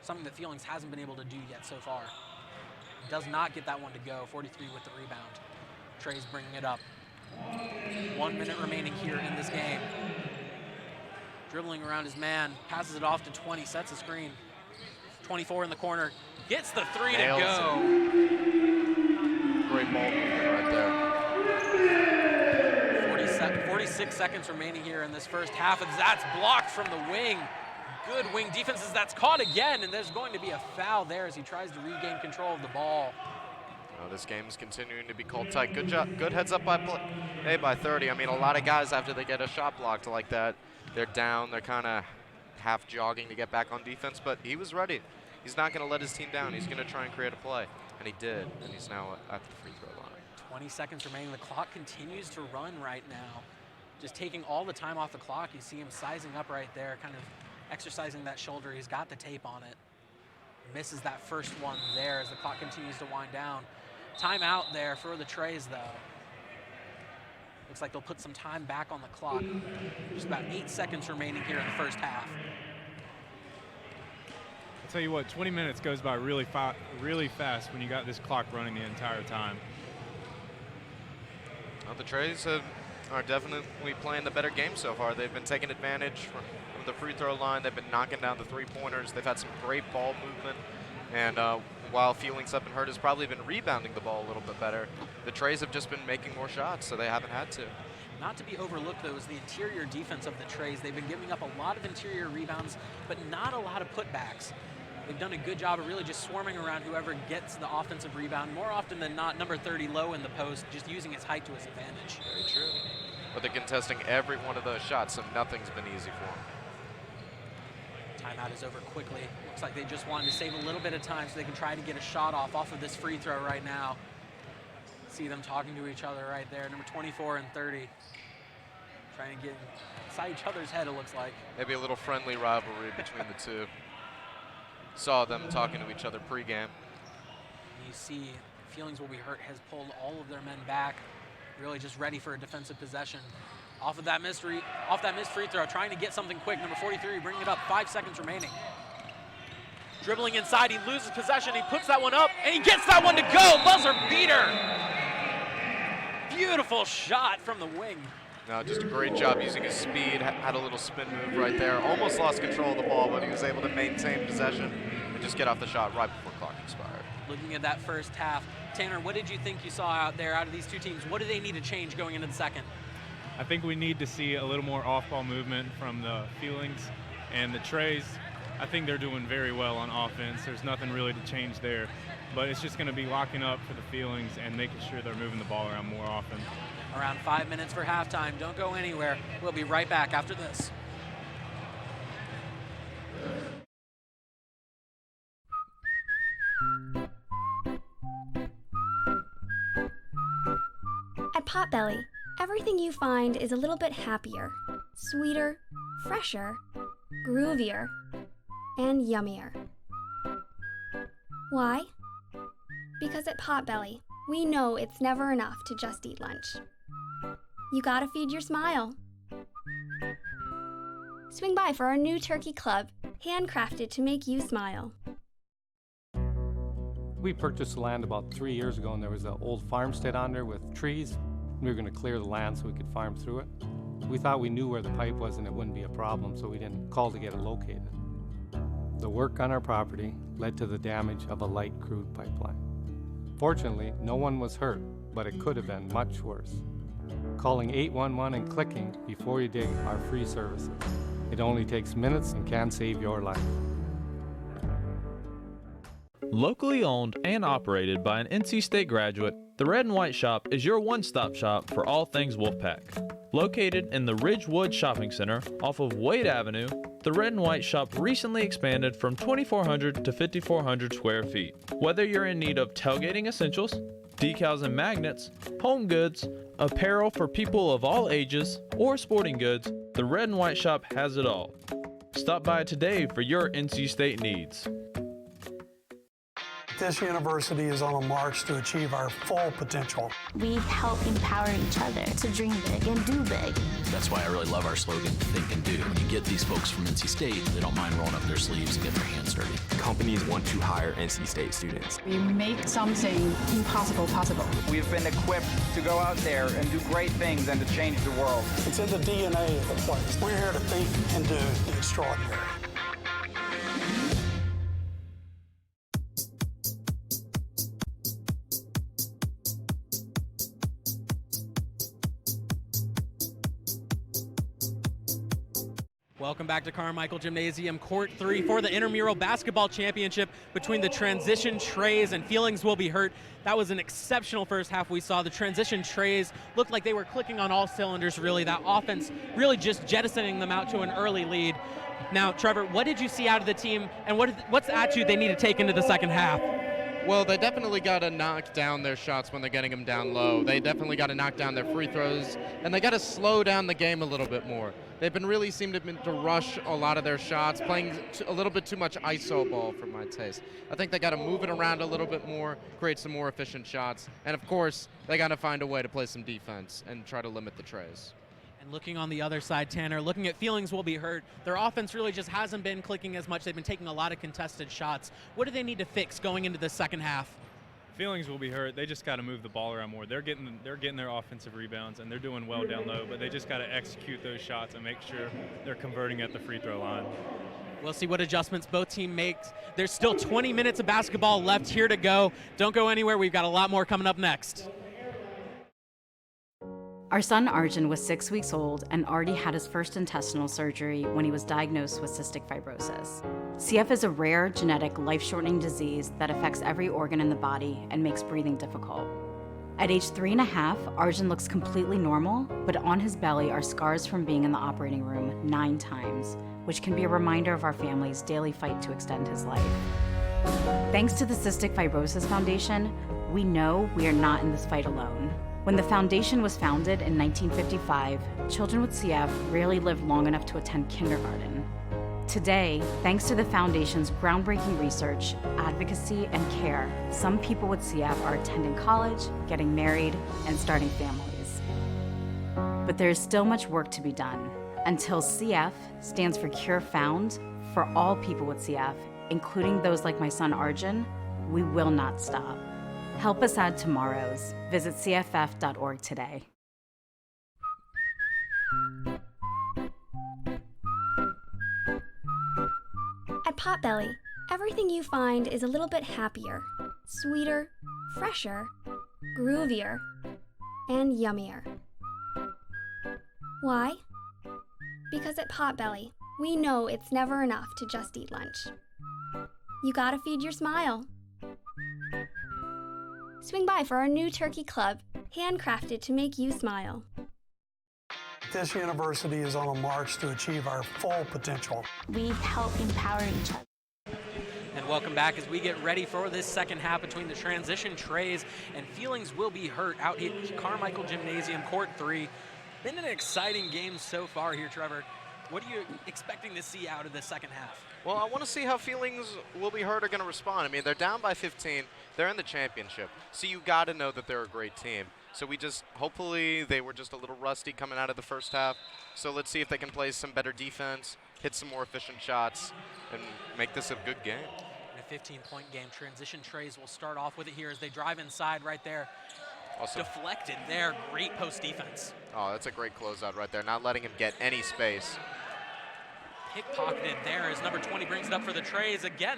Something that Feelings hasn't been able to do yet so far. Does not get that one to go. 43 with the rebound. Treys bringing it up. 1 minute remaining here in this game. Dribbling around his man, passes it off to 20, sets a screen. 24 in the corner, gets the three Nails to go. Great ball movement right there. 46 seconds remaining here in this first half, and that's blocked from the wing. Good wing defense as that's caught again, and there's going to be a foul there as he tries to regain control of the ball. Oh, this game is continuing to be called tight. Good job, good heads up by 30. I mean, a lot of guys after they get a shot blocked like that, they're down, they're kind of half jogging to get back on defense, but he was ready. He's not going to let his team down. He's going to try and create a play, and he did, and he's now at the free throw line. 20 seconds remaining. The clock continues to run right now. Just taking all the time off the clock. You see him sizing up right there, kind of exercising that shoulder. He's got the tape on it. Misses that first one there as the clock continues to wind down. Timeout there for the Treys, though. Looks like they'll put some time back on the clock. Just about 8 seconds remaining here in the first half. I'll tell you what, 20 minutes goes by really fast when you got this clock running the entire time. Well, the Treys are definitely playing the better game so far. They've been taking advantage from the free throw line. They've been knocking down the three-pointers. They've had some great ball movement. And while Feelings Up and Hurt has probably been rebounding the ball a little bit better, the Treys have just been making more shots, so they haven't had to. Not to be overlooked, though, is the interior defense of the Treys. They've been giving up a lot of interior rebounds, but not a lot of putbacks. They've done a good job of really just swarming around whoever gets the offensive rebound. More often than not, number 30 low in the post, just using his height to his advantage. Very true. But they're contesting every one of those shots, so nothing's been easy for them. Timeout is over quickly. Looks like they just wanted to save a little bit of time so they can try to get a shot off of this free throw right now. See them talking to each other right there, number 24 and 30. Trying to get inside each other's head, it looks like. Maybe a little friendly rivalry between the two. Saw them talking to each other pregame. You see Feelings Will Be Hurt has pulled all of their men back, really just ready for a defensive possession. Off that missed free throw, trying to get something quick. Number 43 bringing it up, 5 seconds remaining. Dribbling inside, he loses possession, he puts that one up, and he gets that one to go, buzzer beater. Beautiful shot from the wing. No, just a great job using his speed, had a little spin move right there. Almost lost control of the ball, but he was able to maintain possession and just get off the shot right before clock expired. Looking at that first half, Tanner, what did you think you saw out there out of these two teams? What do they need to change going into the second? I think we need to see a little more off-ball movement from the Feelings and the Treys. I think they're doing very well on offense. There's nothing really to change there, but it's just going to be locking up for the Feelings and making sure they're moving the ball around more often. Around 5 minutes for halftime. Don't go anywhere. We'll be right back after this. At Potbelly, everything you find is a little bit happier, sweeter, fresher, groovier, and yummier. Why? Because at Potbelly, we know it's never enough to just eat lunch. You gotta feed your smile. Swing by for our new turkey club, handcrafted to make you smile. We purchased the land about 3 years ago, and there was an old farmstead on there with trees. We were going to clear the land so we could farm through it. We thought we knew where the pipe was and it wouldn't be a problem, so we didn't call to get it located. The work on our property led to the damage of a light crude pipeline. Fortunately, no one was hurt, but it could have been much worse. Calling 811 and clicking before you dig are free services. It only takes minutes and can save your life. Locally owned and operated by an NC State graduate, the Red and White Shop is your one-stop shop for all things Wolfpack. Located in the Ridgewood Shopping Center off of Wade Avenue, the Red and White Shop recently expanded from 2,400 to 5,400 square feet. Whether you're in need of tailgating essentials, decals and magnets, home goods, apparel for people of all ages, or sporting goods, the Red and White Shop has it all. Stop by today for your NC State needs. This university is on a march to achieve our full potential. We help empower each other to dream big and do big. That's why I really love our slogan, Think and Do. When you get these folks from NC State, they don't mind rolling up their sleeves and getting their hands dirty. Companies want to hire NC State students. We make something impossible possible. We've been equipped to go out there and do great things and to change the world. It's in the DNA of the place. We're here to think and do the extraordinary. Welcome back to Carmichael Gymnasium, Court 3 for the intramural basketball championship between the transition Treys and Feelings Will Be Hurt. That was an exceptional first half we saw. The transition Treys looked like they were clicking on all cylinders, really. That offense really just jettisoning them out to an early lead. Now, Trevor, what did you see out of the team, and what's the attitude they need to take into the second half? Well, they definitely got to knock down their shots when they're getting them down low. They definitely got to knock down their free throws, and they got to slow down the game a little bit more. They've been really seemed to rush a lot of their shots, playing a little bit too much ISO ball for my taste. I think they got to move it around a little bit more, create some more efficient shots, and of course, they got to find a way to play some defense and try to limit the Treys. And looking on the other side, Tanner, looking at Feelings Will Be Hurt, their offense really just hasn't been clicking as much. They've been taking a lot of contested shots. What do they need to fix going into the second half? Feelings Will Be Hurt. They just got to move the ball around more. They're getting their offensive rebounds, and they're doing well down low, but they just got to execute those shots and make sure they're converting at the free throw line. We'll see what adjustments both teams make. There's still 20 minutes of basketball left here to go. Don't go anywhere. We've got a lot more coming up next. Our son Arjun was 6 weeks old and already had his first intestinal surgery when he was diagnosed with cystic fibrosis. CF is a rare, genetic, life-shortening disease that affects every organ in the body and makes breathing difficult. At age 3.5, Arjun looks completely normal, but on his belly are scars from being in the operating room 9 times, which can be a reminder of our family's daily fight to extend his life. Thanks to the Cystic Fibrosis Foundation, we know we are not in this fight alone. When the foundation was founded in 1955, children with CF rarely lived long enough to attend kindergarten. Today, thanks to the foundation's groundbreaking research, advocacy, and care, some people with CF are attending college, getting married, and starting families. But there is still much work to be done. Until CF stands for Cure Found, for all people with CF, including those like my son Arjun, we will not stop. Help us add tomorrows. Visit cff.org today. At Potbelly, everything you find is a little bit happier, sweeter, fresher, groovier, and yummier. Why? Because at Potbelly, we know it's never enough to just eat lunch. You gotta feed your smile. Swing by for our new turkey club, handcrafted to make you smile. This university is on a march to achieve our full potential. We help empower each other. And welcome back as we get ready for this second half between the transition Treys and Feelings Will Be Hurt out at Carmichael Gymnasium, Court 3. Been an exciting game so far here, Trevor. What are you expecting to see out of the second half? Well, I want to see how Feelings Will Be Hurt are going to respond. I mean, they're down by 15. They're in the championship. So you got to know that they're a great team. So hopefully they were just a little rusty coming out of the first half. So let's see if they can play some better defense, hit some more efficient shots, and make this a good game. In a 15-point game, transition Treys will start off with it here as they drive inside right there. Also, deflected there, great post defense. Oh, that's a great closeout right there, not letting him get any space. Pickpocketed there as number 20 brings it up for the Treys again.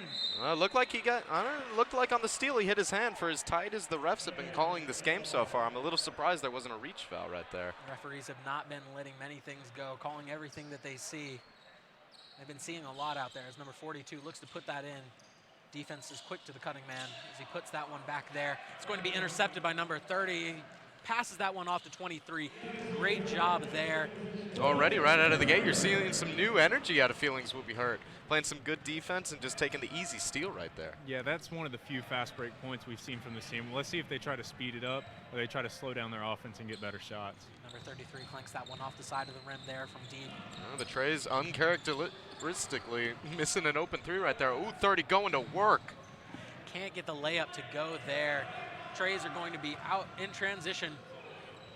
Looked like on the steal he hit his hand for as tight as the refs have been calling this game so far. I'm a little surprised there wasn't a reach foul right there. Referees have not been letting many things go, calling everything that they see. They've been seeing a lot out there as number 42 looks to put that in. Defense is quick to the cutting man as he puts that one back there. It's going to be intercepted by number 30. Passes that one off to 23. Great job there. Already right out of the gate, you're seeing some new energy out of Feelings Will Be Hurt. Playing some good defense and just taking the easy steal right there. Yeah, that's one of the few fast break points we've seen from this team. Let's see if they try to speed it up or they try to slow down their offense and get better shots. Number 33 clanks that one off the side of the rim there from deep. The Treys uncharacteristically missing an open three right there. Ooh, 30 going to work. can't get the layup to go there. Treys are going to be out in transition.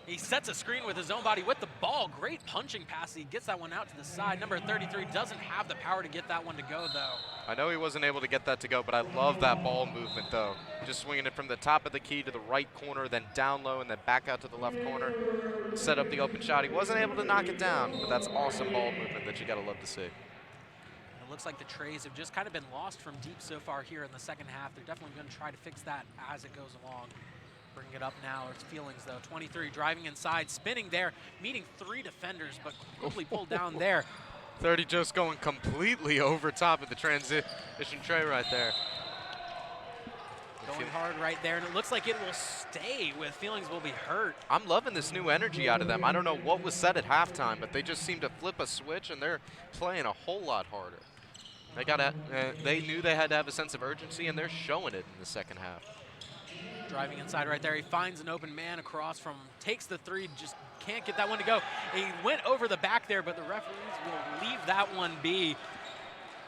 He sets a screen with his own body with the ball. Great punching pass. He gets that one out to the side. Number 33 doesn't have the power to get that one to go, though. I know he wasn't able to get that to go, but I love that ball movement, though. Just swinging it from the top of the key to the right corner, then down low, and then back out to the left corner. Set up the open shot. He wasn't able to knock it down, but that's awesome ball movement that you got to love to see. It looks like the Treys have just kind of been lost from deep so far here in the second half. They're definitely going to try to fix that as it goes along. Bring it up now. It's Feelings, though. 23 driving inside, spinning there, meeting 3 defenders, but quickly pulled down there. 30 just going completely over top of the transition tray right there. Going hard right there, and it looks like it will stay with Feelings will be hurt. I'm loving this new energy out of them. I don't know what was said at halftime, but they just seem to flip a switch, and they're playing a whole lot harder. They knew they had to have a sense of urgency, and they're showing it in the second half. Driving inside right there, he finds an open man across from, takes the 3, just can't get that one to go. He went over the back there, but the referees will leave that one be.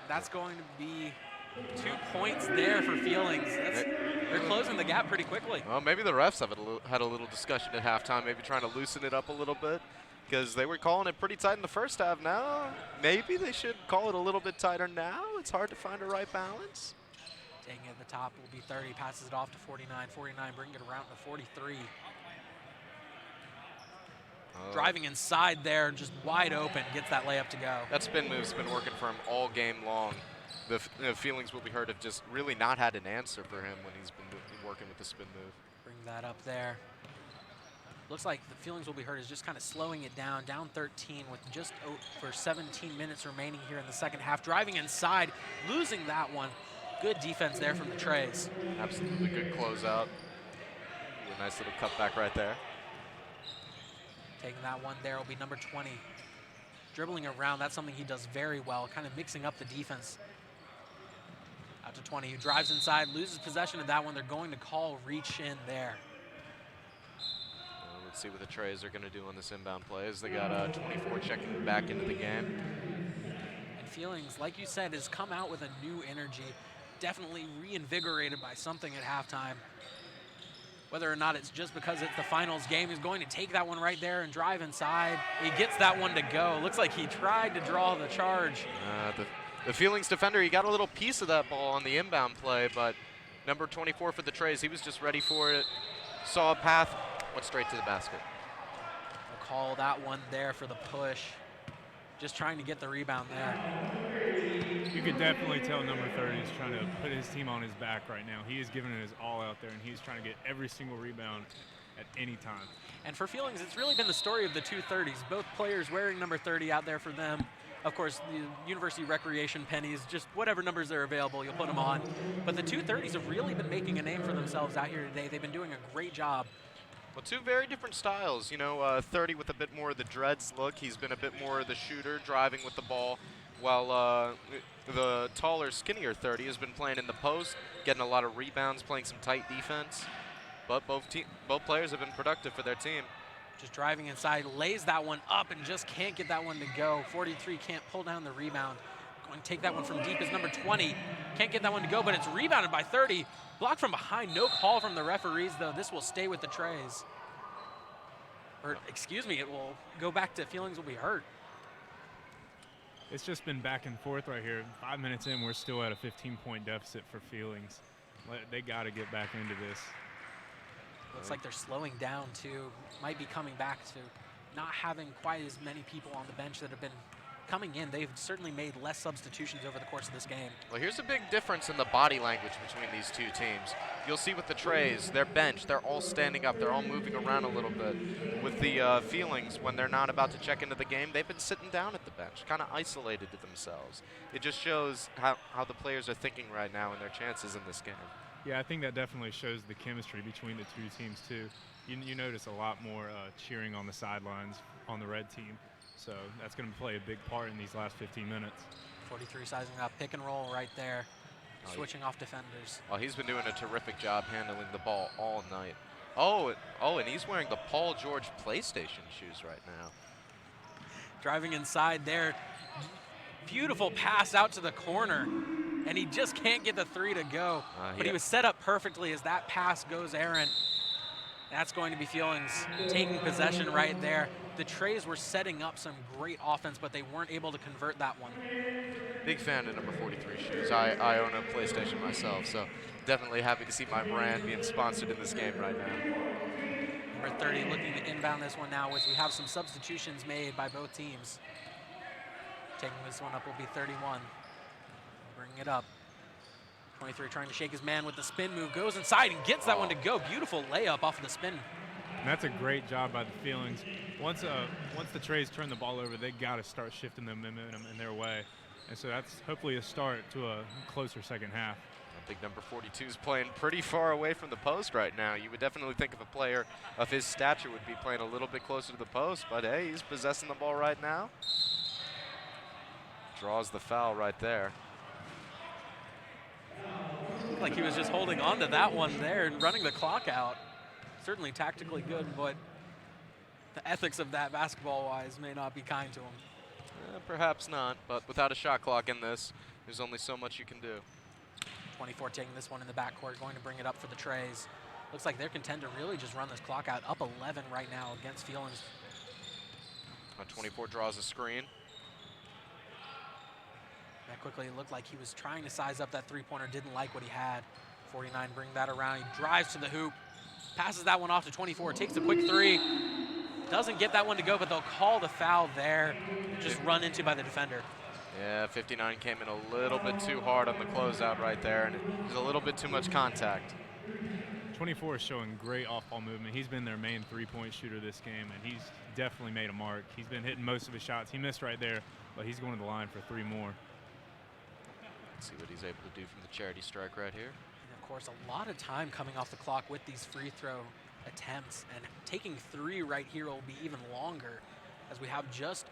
That's going to be 2 points there for Feelings. They're closing the gap pretty quickly. Well, maybe the refs have had a little discussion at halftime, maybe trying to loosen it up a little bit, because they were calling it pretty tight in the first half. Now, maybe they should call it a little bit tighter now. It's hard to find a right balance. Taking it at the top will be 30, passes it off to 49. 49 bringing it around to 43. Driving inside there, just wide open, gets that layup to go. That spin move's been working for him all game long. The Feelings will be heard have just really not had an answer for him when he's been working with the spin move. Bring that up there. Looks like the Feelings will be heard is just kind of slowing it down 13 with just over 17 minutes remaining here in the second half. Driving inside, losing that one. Good defense there from the Treys. Absolutely good closeout. A nice little cutback right there. Taking that one there will be number 20. Dribbling around, that's something he does very well, kind of mixing up the defense. Out to 20, who drives inside, loses possession of that one. They're going to call reach in there. Let's see what the Treys are going to do on this inbound play as they got 24 checking back into the game. And Feelings, like you said, has come out with a new energy. Definitely reinvigorated by something at halftime. Whether or not it's just because it's the finals game, he's going to take that one right there and drive inside. He gets that one to go. Looks like he tried to draw the charge. The Feelings defender, he got a little piece of that ball on the inbound play, but number 24 for the Treys, he was just ready for it. Saw a path, went straight to the basket. We'll call that one there for the push. Just trying to get the rebound there. You can definitely tell number 30 is trying to put his team on his back right now. He is giving it his all out there, and he's trying to get every single rebound at any time. And for Feelings, it's really been the story of the 230s. Both players wearing number 30 out there for them. Of course, the University Recreation pennies, just whatever numbers are available, you'll put them on. But the 230s have really been making a name for themselves out here today. They've been doing a great job. Well, 2 very different styles. You know, 30 with a bit more of the dreads look. He's been a bit more of the shooter, driving with the ball, while the taller, skinnier 30 has been playing in the post, getting a lot of rebounds, playing some tight defense. But both players have been productive for their team. Just driving inside, lays that one up and just can't get that one to go. 43 can't pull down the rebound. Going to take that one from deep is number 20. Can't get that one to go, but it's rebounded by 30. Blocked from behind, no call from the referees, though. This will stay with the Treys. Or, excuse me, it will go back to Feelings will be hurt. It's just been back and forth right here. 5 minutes in, we're still at a 15-point deficit for Feelings. They got to get back into this. Looks like they're slowing down, too. Might be coming back to not having quite as many people on the bench that have been coming in. They've certainly made less substitutions over the course of this game. Well, here's a big difference in the body language between these two teams. You'll see with the Treys, their bench, they're all standing up. They're all moving around a little bit. With the Feelings, when they're not about to check into the game, they've been sitting down at the bench, kind of isolated to themselves. It just shows how the players are thinking right now and their chances in this game. Yeah, I think that definitely shows the chemistry between the two teams, too. You notice a lot more cheering on the sidelines on the red team. So that's going to play a big part in these last 15 minutes. 43 sizing up, pick and roll right there, switching off defenders. Oh, he's been doing a terrific job handling the ball all night. Oh, and he's wearing the Paul George PlayStation shoes right now. Driving inside there. Beautiful pass out to the corner. and he just can't get the three to go. But he Yeah. was set up perfectly as that pass goes errant. That's going to be Feelings taking possession right there. The Treys were setting up some great offense, but they weren't able to convert that one. Big fan of number 43 shoes. I own a PlayStation myself, so definitely happy to see my brand being sponsored in this game right now. Number 30 looking to inbound this one now, as we have some substitutions made by both teams. Taking this one up will be 31. Bringing it up. 23 trying to shake his man with the spin move, goes inside and gets that one to go. Beautiful layup off of the spin. And that's a great job by the Feelings. Once the Treys turn the ball over, they got to start shifting the momentum in their way. And so that's hopefully a start to a closer second half. I think number 42 is playing pretty far away from the post right now. You would definitely think of a player of his stature would be playing a little bit closer to the post, but hey, he's possessing the ball right now. Draws the foul right there. Looked like he was just holding on to that one there and running the clock out. Certainly tactically good, but the ethics of that basketball-wise may not be kind to him. Perhaps not, but without a shot clock in this, there's only so much you can do. 24 taking this one in the backcourt, going to bring it up for the Treys. Looks like they're content to really just run this clock out. Up 11 right now against Feelings. 24 draws a screen. That quickly looked like he was trying to size up that three-pointer, didn't like what he had. 49 bring that around, he drives to the hoop, passes that one off to 24, takes a quick three. Doesn't get that one to go, but they'll call the foul there. Just run into by the defender. Yeah, 59 came in a little bit too hard on the closeout right there, and there's a little bit too much contact. 24 is showing great off-ball movement. He's been their main three-point shooter this game, and he's definitely made a mark. He's been hitting most of his shots. He missed right there, but he's going to the line for 3 more. Let's see what he's able to do from the charity strike right here. And of course, a lot of time coming off the clock with these free throw attempts, and taking 3 right here will be even longer, as we have just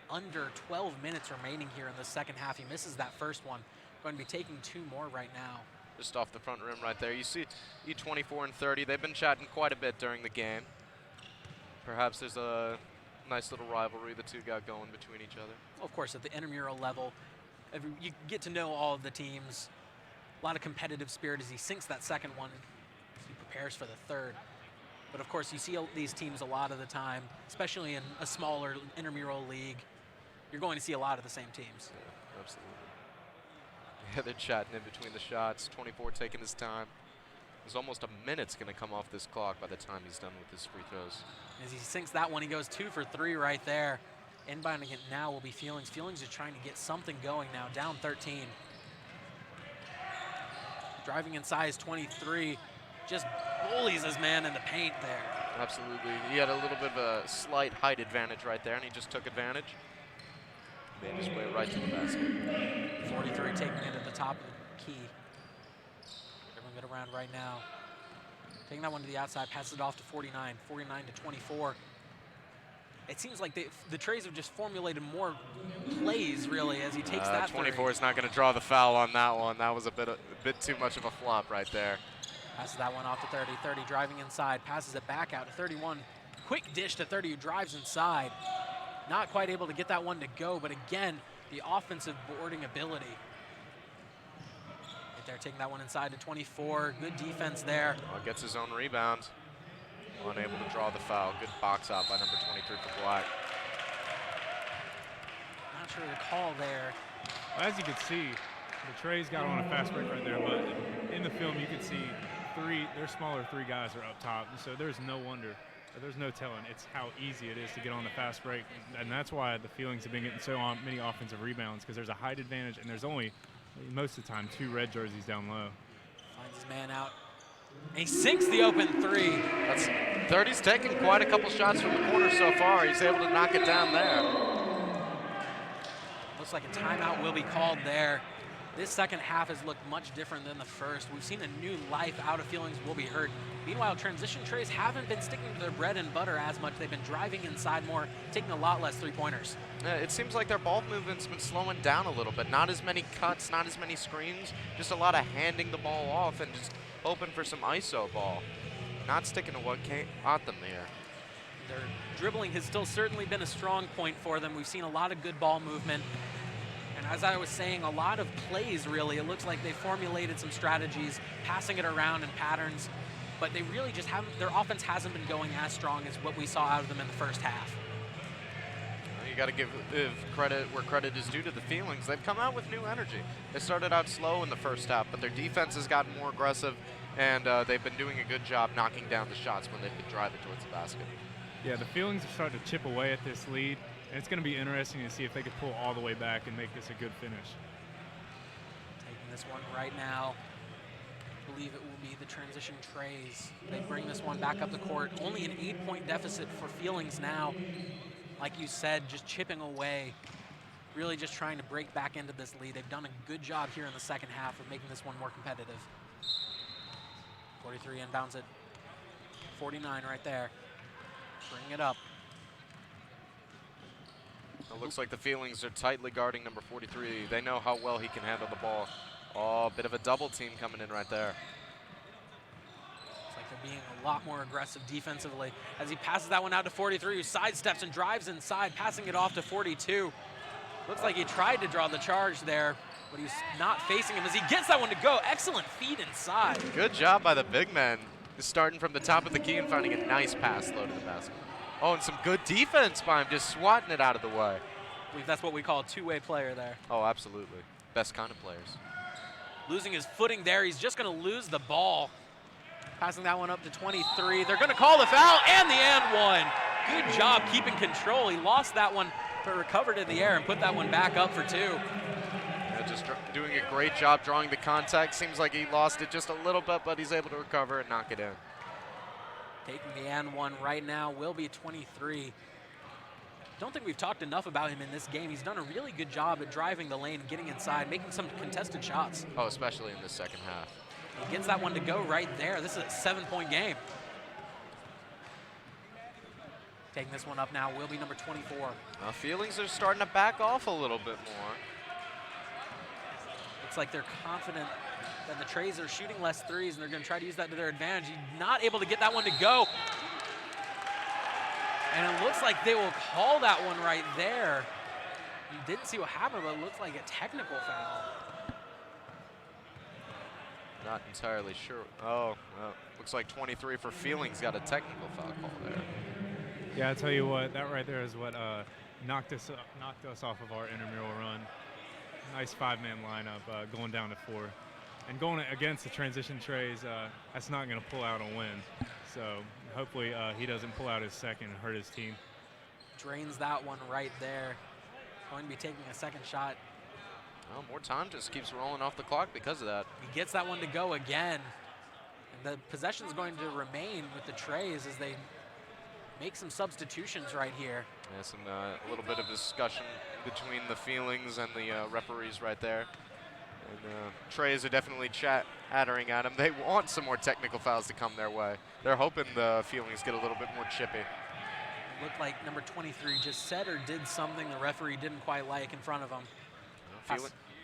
under 12 minutes remaining here in the second half. He misses that first one. Going to be taking 2 more right now. Just off the front rim right there. You see E24 and 30, they've been chatting quite a bit during the game. Perhaps there's a nice little rivalry the two got going between each other. Of course, at the intramural level, you get to know all of the teams. A lot of competitive spirit as he sinks that second one. He prepares for the third. But of course, you see these teams a lot of the time, especially in a smaller intramural league. You're going to see a lot of the same teams. Yeah, absolutely. Yeah, they're chatting in between the shots. 24 taking his time. There's almost a minute's going to come off this clock by the time he's done with his free throws. As he sinks that one, he goes 2 for 3 right there. Inbounding it now will be Feelings. Feelings are trying to get something going now, down 13. Driving inside is 23. Just bullies his man in the paint there. Absolutely. He had a little bit of a slight height advantage right there, and he just took advantage. Made his way right to the basket. 43 taking it at the top of the key. Dribbling it around right now. Taking that one to the outside, passes it off to 49. 49 to 24. It seems like the Treys have just formulated more plays, really, as he takes that 24 is not going to draw the foul on that one. That was a bit too much of a flop right there. Passes that one off to 30. 30 driving inside, passes it back out to 31. Quick dish to 30, who drives inside. Not quite able to get that one to go, but again, the offensive boarding ability. Right there, taking that one inside to 24. Good defense there. Gets his own rebound. Unable to draw the foul. Good box out by number 23 for Black. Not sure the call there. Well, as you can see, the Treys got on a fast break right there, but in the film you can see their smaller 3 guys are up top, so there's no wonder. There's no telling. It's how easy it is to get on the fast break, and that's why the Feelings have been getting so many offensive rebounds, because there's a height advantage, and there's only, most of the time, 2 red jerseys down low. Finds his man out. And he sinks the open 3. 30's taken quite a couple shots from the corner so far. He's able to knock it down there. Looks like a timeout will be called there. This second half has looked much different than the first. We've seen a new life out of Feelings will be heard. Meanwhile, transition Treys haven't been sticking to their bread and butter as much. They've been driving inside more, taking a lot less 3-pointers. It seems like their ball movement's been slowing down a little bit. Not as many cuts, not as many screens, just a lot of handing the ball off and just hoping for some ISO ball. Not sticking to what caught them there. Their dribbling has still certainly been a strong point for them. We've seen a lot of good ball movement. And as I was saying, a lot of plays, really. It looks like they formulated some strategies, passing it around in patterns, but they really just haven't, their offense hasn't been going as strong as what we saw out of them in the first half. You got to give credit where credit is due to the Feelings. They've come out with new energy. They started out slow in the first half, but their defense has gotten more aggressive, and they've been doing a good job knocking down the shots when they've been driving towards the basket. Yeah, the Feelings are starting to chip away at this lead, and it's going to be interesting to see if they can pull all the way back and make this a good finish. Taking this one right now. I believe it will be the transition Treys. They bring this one back up the court. Only an 8-point deficit for Feelings now. Like you said, just chipping away, really just trying to break back into this lead. They've done a good job here in the second half of making this one more competitive. 43 inbounds at 49 right there. Bring it up. It looks like the Feelings are tightly guarding number 43. They know how well he can handle the ball. Oh, a bit of a double team coming in right there. Looks like they're being a lot more aggressive defensively as he passes that one out to 43, who sidesteps and drives inside, passing it off to 42. Looks like he tried to draw the charge there, but he's not facing him as he gets that one to go. Excellent feed inside. Good job by the big men, starting from the top of the key and finding a nice pass low to the basket. Oh, and some good defense by him, just swatting it out of the way. I believe that's what we call a two-way player there. Oh, absolutely. Best kind of players. Losing his footing there, he's just going to lose the ball. Passing that one up to 23. They're going to call the foul and the and one. Good job keeping control. He lost that one, but recovered in the air and put that one back up for two. Yeah, just doing a great job drawing the contact. Seems like he lost it just a little bit, but he's able to recover and knock it in. Taking the and one right now will be 23. Don't think we've talked enough about him in this game. He's done a really good job at driving the lane, getting inside, making some contested shots. Oh, especially in the second half. He gets that one to go right there. This is a 7-point game. Taking this one up now will be number 24. Feelings are starting to back off a little bit more. Looks like they're confident that the Treys are shooting less threes, and they're going to try to use that to their advantage. He's not able to get that one to go. And it looks like they will call that one right there. You didn't see what happened, but it looks like a technical foul. Not entirely sure. Oh, well, looks like 23 for Feelings got a technical foul call there. Yeah, I'll tell you what, that right there is what knocked us off of our intramural run. Nice 5-man lineup going down to 4. And going against the transition Treys, that's not going to pull out a win. So hopefully he doesn't pull out his second and hurt his team. Drains that one right there. Going to be taking a second shot. Well, more time just keeps rolling off the clock because of that. He gets that one to go again. And the possession's going to remain with the Treys as they make some substitutions right here. Yeah, a little bit of discussion between the Feelings and the referees right there. And Treys are definitely chattering at him. They want some more technical fouls to come their way. They're hoping the Feelings get a little bit more chippy. It looked like number 23 just said or did something the referee didn't quite like in front of him.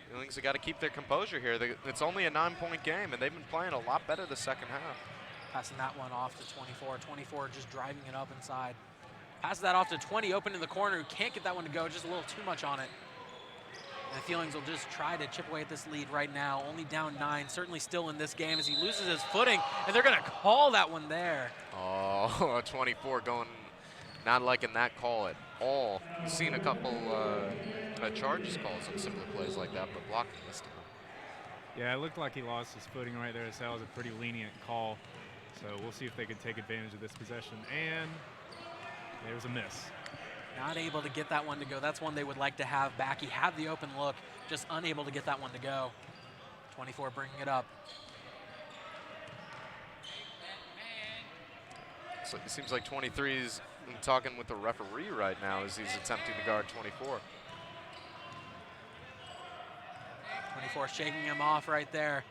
Feelings have got to keep their composure here. It's only a 9-point game, and they've been playing a lot better the second half. Passing that one off to 24. 24 just driving it up inside. Passes that off to 20, open in the corner, who can't get that one to go, just a little too much on it. And the Feelings will just try to chip away at this lead right now. Only down 9, certainly still in this game as he loses his footing, and they're going to call that one there. Oh, 24 going, not liking that call at all. Seen a couple charges calls on similar plays like that, but blocking this time. Yeah, it looked like he lost his footing right there, so that was a pretty lenient call. So we'll see if they can take advantage of this possession. And there's a miss. Not able to get that one to go. That's one they would like to have back. He had the open look, just unable to get that one to go. 24 bringing it up. So it seems like 23 is talking with the referee right now as he's attempting to guard 24. 24 shaking him off right there.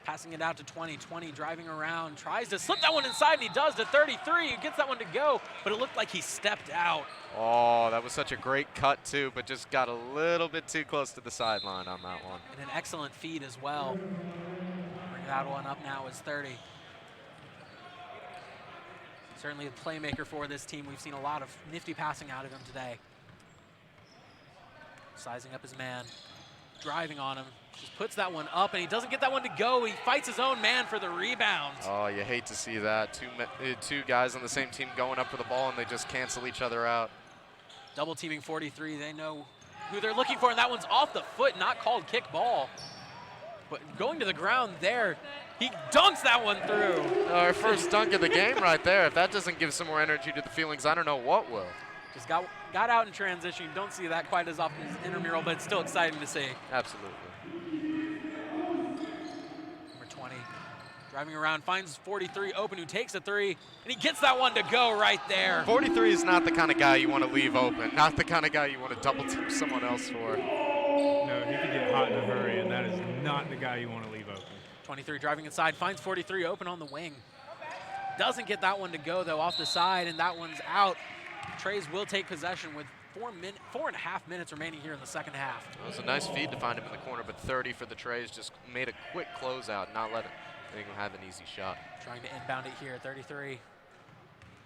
Passing it out to 20. 20 driving around, tries to slip that one inside, and he does to 33. He gets that one to go, but it looked like he stepped out. Oh, that was such a great cut, too, but just got a little bit too close to the sideline on that one. And an excellent feed as well. Bring that one up now is 30. Certainly a playmaker for this team. We've seen a lot of nifty passing out of him today. Sizing up his man. driving on him. Just puts that one up, and he doesn't get that one to go. He fights his own man for the rebound. Oh, you hate to see that. Two guys on the same team going up for the ball, and they just cancel each other out. Double teaming 43. They know who they're looking for, and that one's off the foot, not called kick ball. But going to the ground there, he dunks that one through. Our first dunk of the game right there. If that doesn't give some more energy to the feelings, I don't know what will. Just got out in transition. You don't see that quite as often as intramural, but it's still exciting to see. Absolutely. Number 20, driving around, finds 43 open, who takes a three, and he gets that one to go right there. 43 is not the kind of guy you want to leave open, not the kind of guy you want to double team someone else for. No, he could get hot in a hurry, and that is not the guy you want to leave open. 23 driving inside, finds 43 open on the wing. Doesn't get that one to go, though, off the side, and that one's out. Treys will take possession with 4.5 minutes remaining here in the second half. It was a nice feed to find him in the corner, but 30 for the Treys, just made a quick closeout, not letting him have an easy shot. Trying to inbound it here, 33.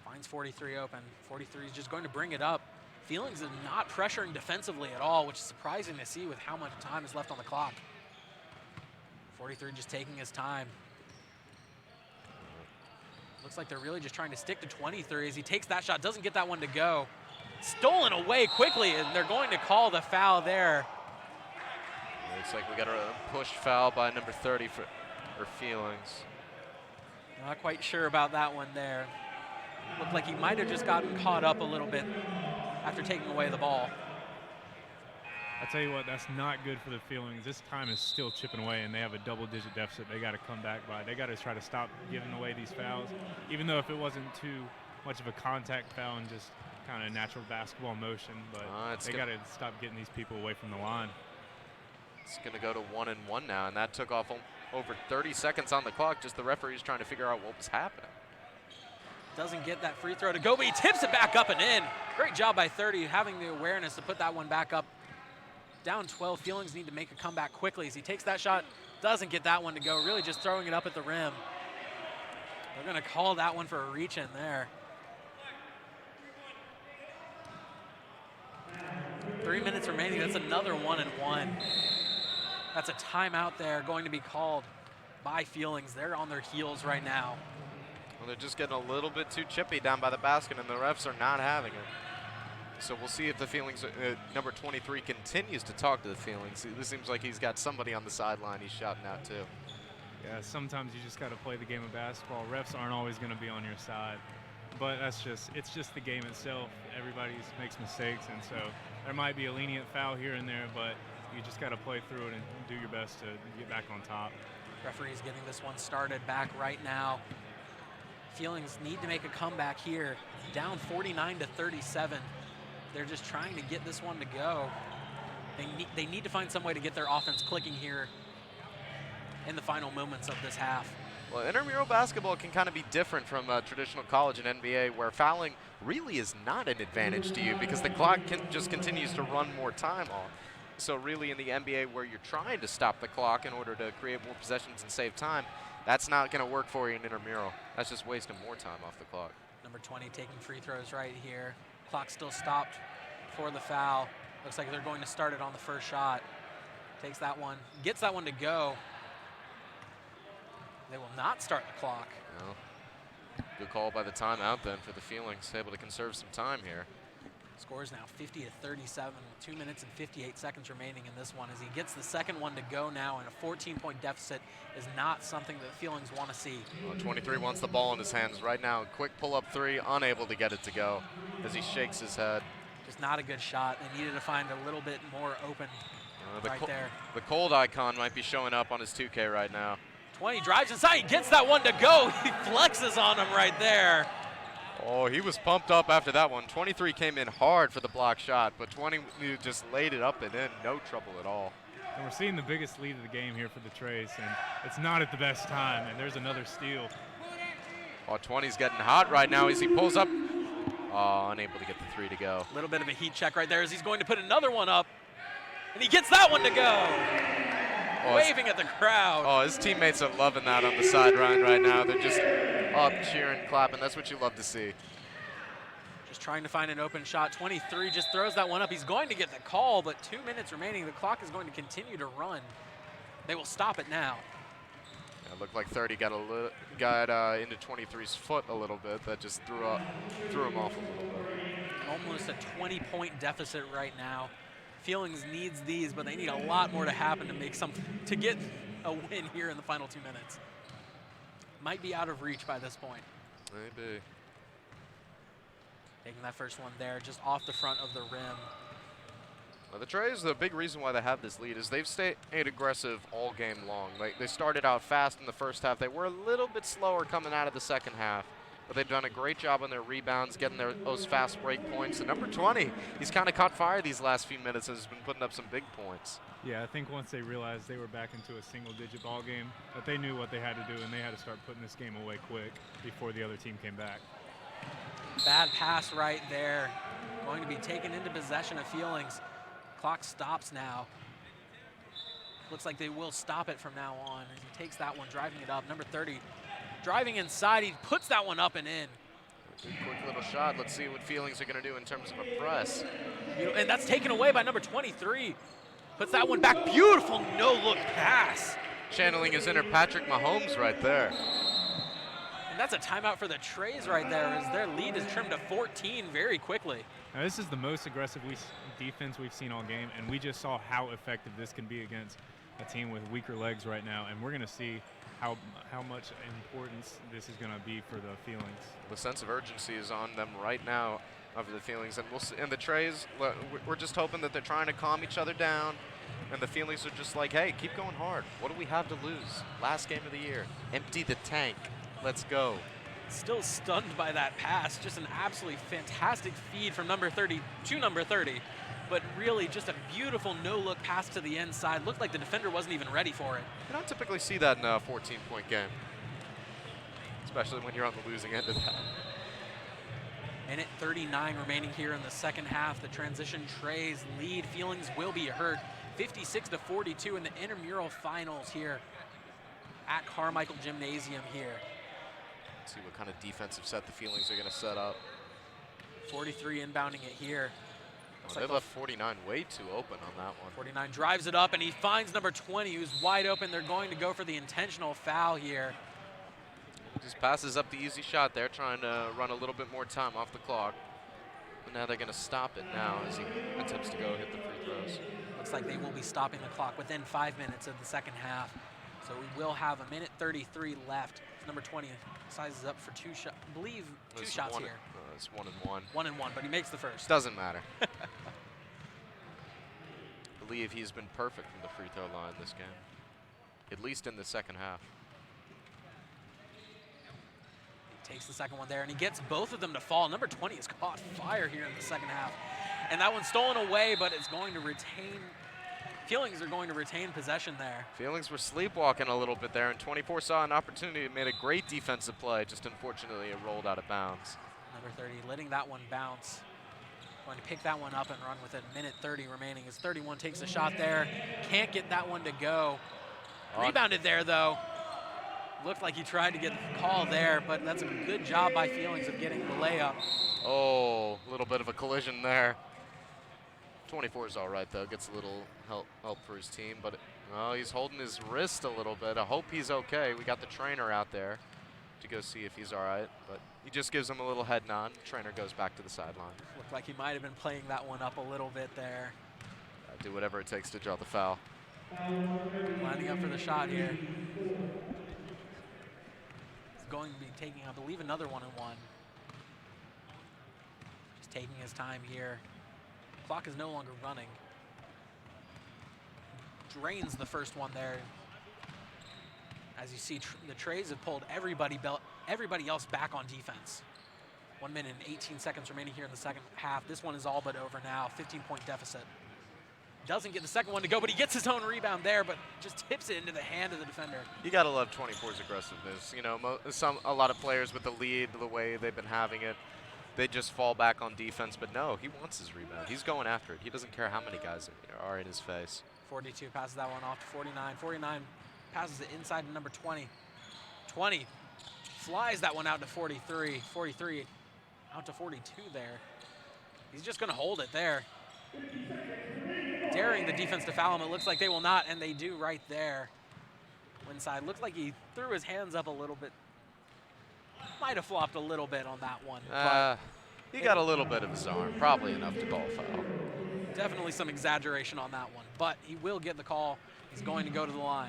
Finds 43 open. 43 is just going to bring it up. Feelings is not pressuring defensively at all, which is surprising to see with how much time is left on the clock. 43 just taking his time. Looks like they're really just trying to stick to 23 as he takes that shot, doesn't get that one to go. Stolen away quickly, and they're going to call the foul there. Looks like we got a push foul by number 30 for Feelings. Not quite sure about that one there. Looked like he might have just gotten caught up a little bit after taking away the ball. I tell you what, that's not good for the Feelings. This time is still chipping away, and they have a double-digit deficit they got to come back by. They got to try to stop giving away these fouls, even though if it wasn't too much of a contact foul and just kind of natural basketball motion, but they got to stop getting these people away from the line. It's going to go to 1-1 now, and that took off over 30 seconds on the clock. Just the referees trying to figure out what was happening. Doesn't get that free throw to go, but he tips it back up and in. Great job by 30, having the awareness to put that one back up. Down 12, Feelings need to make a comeback quickly as he takes that shot, doesn't get that one to go, really just throwing it up at the rim. They're going to call that one for a reach in there. 3 minutes remaining, that's another 1-1. That's a timeout there going to be called by Feelings. They're on their heels right now. Well, they're just getting a little bit too chippy down by the basket, and the refs are not having it. So we'll see if the Feelings, number 23 continues to talk to the Feelings. This seems like he's got somebody on the sideline he's shouting out to. Yeah, sometimes you just got to play the game of basketball. Refs aren't always going to be on your side. But it's just the game itself. Everybody makes mistakes, and so there might be a lenient foul here and there, but you just got to play through it and do your best to get back on top. Referee's getting this one started back right now. Feelings need to make a comeback here. Down 49-37. They're just trying to get this one to go. They need to find some way to get their offense clicking here in the final moments of this half. Well, intramural basketball can kind of be different from traditional college and NBA, where fouling really is not an advantage to you because the clock just continues to run more time on. So really in the NBA, where you're trying to stop the clock in order to create more possessions and save time, that's not going to work for you in intramural. That's just wasting more time off the clock. Number 20 taking free throws right here. Clock still stopped for the foul. Looks like they're going to start it on the first shot. Takes that one, gets that one to go. They will not start the clock. No. Good call by the timeout then for the Feelings, able to conserve some time here. Score is now 50-37 with 2 minutes and 58 seconds remaining in this one as he gets the second one to go now, and a 14-point deficit is not something that Feelings want to see. Well, 23 wants the ball in his hands right now. Quick pull-up three, unable to get it to go as he shakes his head. Just not a good shot. They needed to find a little bit more open right there. The cold icon might be showing up on his 2K right now. 20 drives inside, he gets that one to go. He flexes on him right there. Oh, he was pumped up after that one. 23 came in hard for the block shot, but 20 just laid it up and in, no trouble at all. And we're seeing the biggest lead of the game here for the Treys, and it's not at the best time, and there's another steal. Oh, 20's getting hot right now as he pulls up. Oh, unable to get the three to go. A little bit of a heat check right there as he's going to put another one up, and he gets that one to go. Waving at the crowd. Oh, his teammates are loving that on the sideline right now. They're just up, cheering, clapping. That's what you love to see. Just trying to find an open shot. 23 just throws that one up. He's going to get the call, but 2 minutes remaining. The clock is going to continue to run. They will stop it now. Yeah, it looked like 30 got into 23's foot a little bit. That just threw him off a little bit. Almost a 20-point deficit right now. Feelings needs these, but they need a lot more to happen to get a win here in the final 2 minutes. Might be out of reach by this point. Maybe. Taking that first one there, just off the front of the rim. Well, the Treys, the big reason why they have this lead is they've stayed aggressive all game long. Like, they started out fast in the first half. They were a little bit slower coming out of the second half, but they've done a great job on their rebounds, getting those fast break points. And number 20, he's kind of caught fire these last few minutes and has been putting up some big points. Yeah, I think once they realized they were back into a single-digit ball game, that they knew what they had to do, and they had to start putting this game away quick before the other team came back. Bad pass right there. Going to be taken into possession of Feelings. Clock stops now. Looks like they will stop it from now on. And he takes that one, driving it up. Number 30, driving inside. He puts that one up and in. Good quick little shot. Let's see what Feelings are going to do in terms of a press. And that's taken away by number 23. Puts that one back. Beautiful no-look pass. Channeling his inner Patrick Mahomes right there. And that's a timeout for the Treys right there, as their lead is trimmed to 14 very quickly. Now, this is the most aggressive defense we've seen all game, and we just saw how effective this can be against a team with weaker legs right now, and we're going to see how much importance this is going to be for the Feelings. The sense of urgency is on them right now of the Feelings, and we'll see, and the Treys, we're just hoping that they're trying to calm each other down, and the Feelings are just like, hey, keep going hard. What do we have to lose? Last game of the year. Empty the tank. Let's go. Still stunned by that pass. Just an absolutely fantastic feed from number 30 to number 30. But really just a beautiful no-look pass to the inside. Looked like the defender wasn't even ready for it. You don't typically see that in a 14-point game, especially when you're on the losing end of that. Minute 39 remaining here in the second half. The transition Treys lead. Feelings will be hurt. 56-42 in the intramural finals here at Carmichael Gymnasium here. Let's see what kind of defensive set the Feelings are going to set up. 43 inbounding it here. They left 49 way too open on that one. 49 drives it up, and he finds number 20, who's wide open. They're going to go for the intentional foul here. Just passes up the easy shot there, trying to run a little bit more time off the clock. But now they're going to stop it now as he attempts to go hit the free throws. Looks like they will be stopping the clock within 5 minutes of the second half. So we will have a minute 33 left. Number 20 sizes up for two shots. I believe two shots here. It's 1 and 1. 1 and 1, but he makes the first. Doesn't matter. I believe he's been perfect from the free throw line this game, at least in the second half. He takes the second one there, and he gets both of them to fall. Number 20 has caught fire here in the second half. And that one's stolen away, but it's going to retain. Feelings are going to retain possession there. Feelings were sleepwalking a little bit there, and 24 saw an opportunity, made a great defensive play, just unfortunately it rolled out of bounds. Number 30 letting that one bounce. Going to pick that one up and run with it. Minute 30 remaining as 31 takes a shot there. Can't get that one to go. Rebounded there, though. Looked like he tried to get the call there, but that's a good job by Feelings of getting the layup. Oh, a little bit of a collision there. 24 is all right, though. Gets a little help for his team, but he's holding his wrist a little bit. I hope he's okay. We got the trainer out there to go see if he's all right, but he just gives him a little head nod. Trainer goes back to the sideline. Looked like he might have been playing that one up a little bit there. Do whatever it takes to draw the foul. Lining up for the shot here. He's going to be taking, I believe, another 1 and 1. Just taking his time here. Clock is no longer running. Drains the first one there. As you see, the Treys have pulled everybody else back on defense. 1 minute and 18 seconds remaining here in the second half. This one is all but over now. 15-point deficit. Doesn't get the second one to go, but he gets his own rebound there, but just tips it into the hand of the defender. You gotta love 24's aggressiveness. You know, a lot of players with the lead, the way they've been having it, they just fall back on defense, but no, he wants his rebound. He's going after it. He doesn't care how many guys are in his face. 42 passes that one off to 49. 49 passes it inside to number 20. 20 flies that one out to 43. 43 out to 42 there. He's just going to hold it there. Daring the defense to foul him. It looks like they will not, and they do right there. Inside. Looks like he threw his hands up a little bit. Might have flopped a little bit on that one. He got a little bit of his arm, probably enough to call a foul. Definitely some exaggeration on that one, but he will get the call. He's going to go to the line.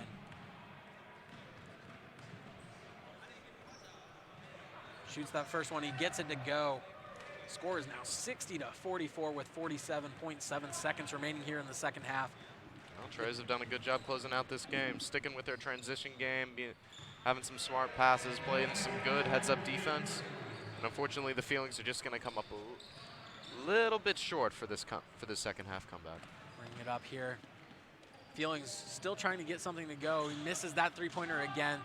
Shoots that first one, he gets it to go. Score is now 60-44 with 47.7 seconds remaining here in the second half. Well, Treys have done a good job closing out this game, sticking with their transition game, having some smart passes, playing some good heads-up defense. And unfortunately, the Feelings are just going to come up a little bit short for this second half comeback. Bring it up here. Feelings still trying to get something to go. He misses that three-pointer again.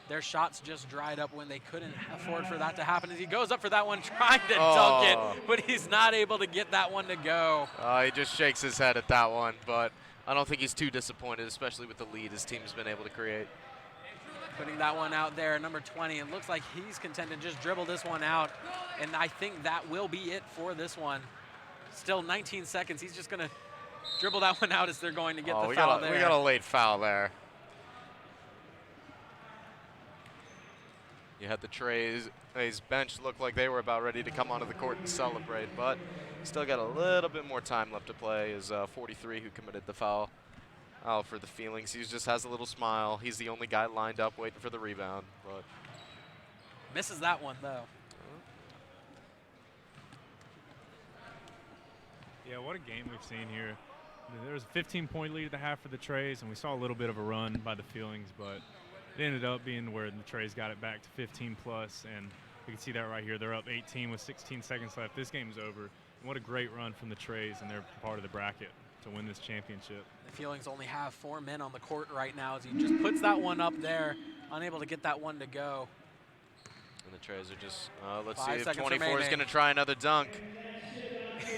Their shots just dried up when they couldn't afford for that to happen. As he goes up for that one, trying to dunk it, but he's not able to get that one to go. He just shakes his head at that one, but I don't think he's too disappointed, especially with the lead his team's been able to create. Putting that one out there, number 20. It looks like he's content to just dribble this one out, and I think that will be it for this one. Still 19 seconds. He's just going to dribble that one out as they're going to get the foul there. We got a late foul there. You had the Treys bench look like they were about ready to come onto the court and celebrate, but still got a little bit more time left to play. Is 43 who committed the foul for the Feelings. He just has a little smile. He's the only guy lined up waiting for the rebound, but misses that one though. Yeah, what a game we've seen here. There was a 15-point lead at the half for the Treys, and we saw a little bit of a run by the Feelings, but it ended up being where the Treys got it back to 15 plus, and we can see that right here. They're up 18 with 16 seconds left. This game's over. And what a great run from the Treys, and they're part of the bracket to win this championship. The Feelings only have 4 men on the court right now as he just puts that one up there, unable to get that one to go. And the Treys are just, let's 5 see if 24 remaining. is going to try another dunk.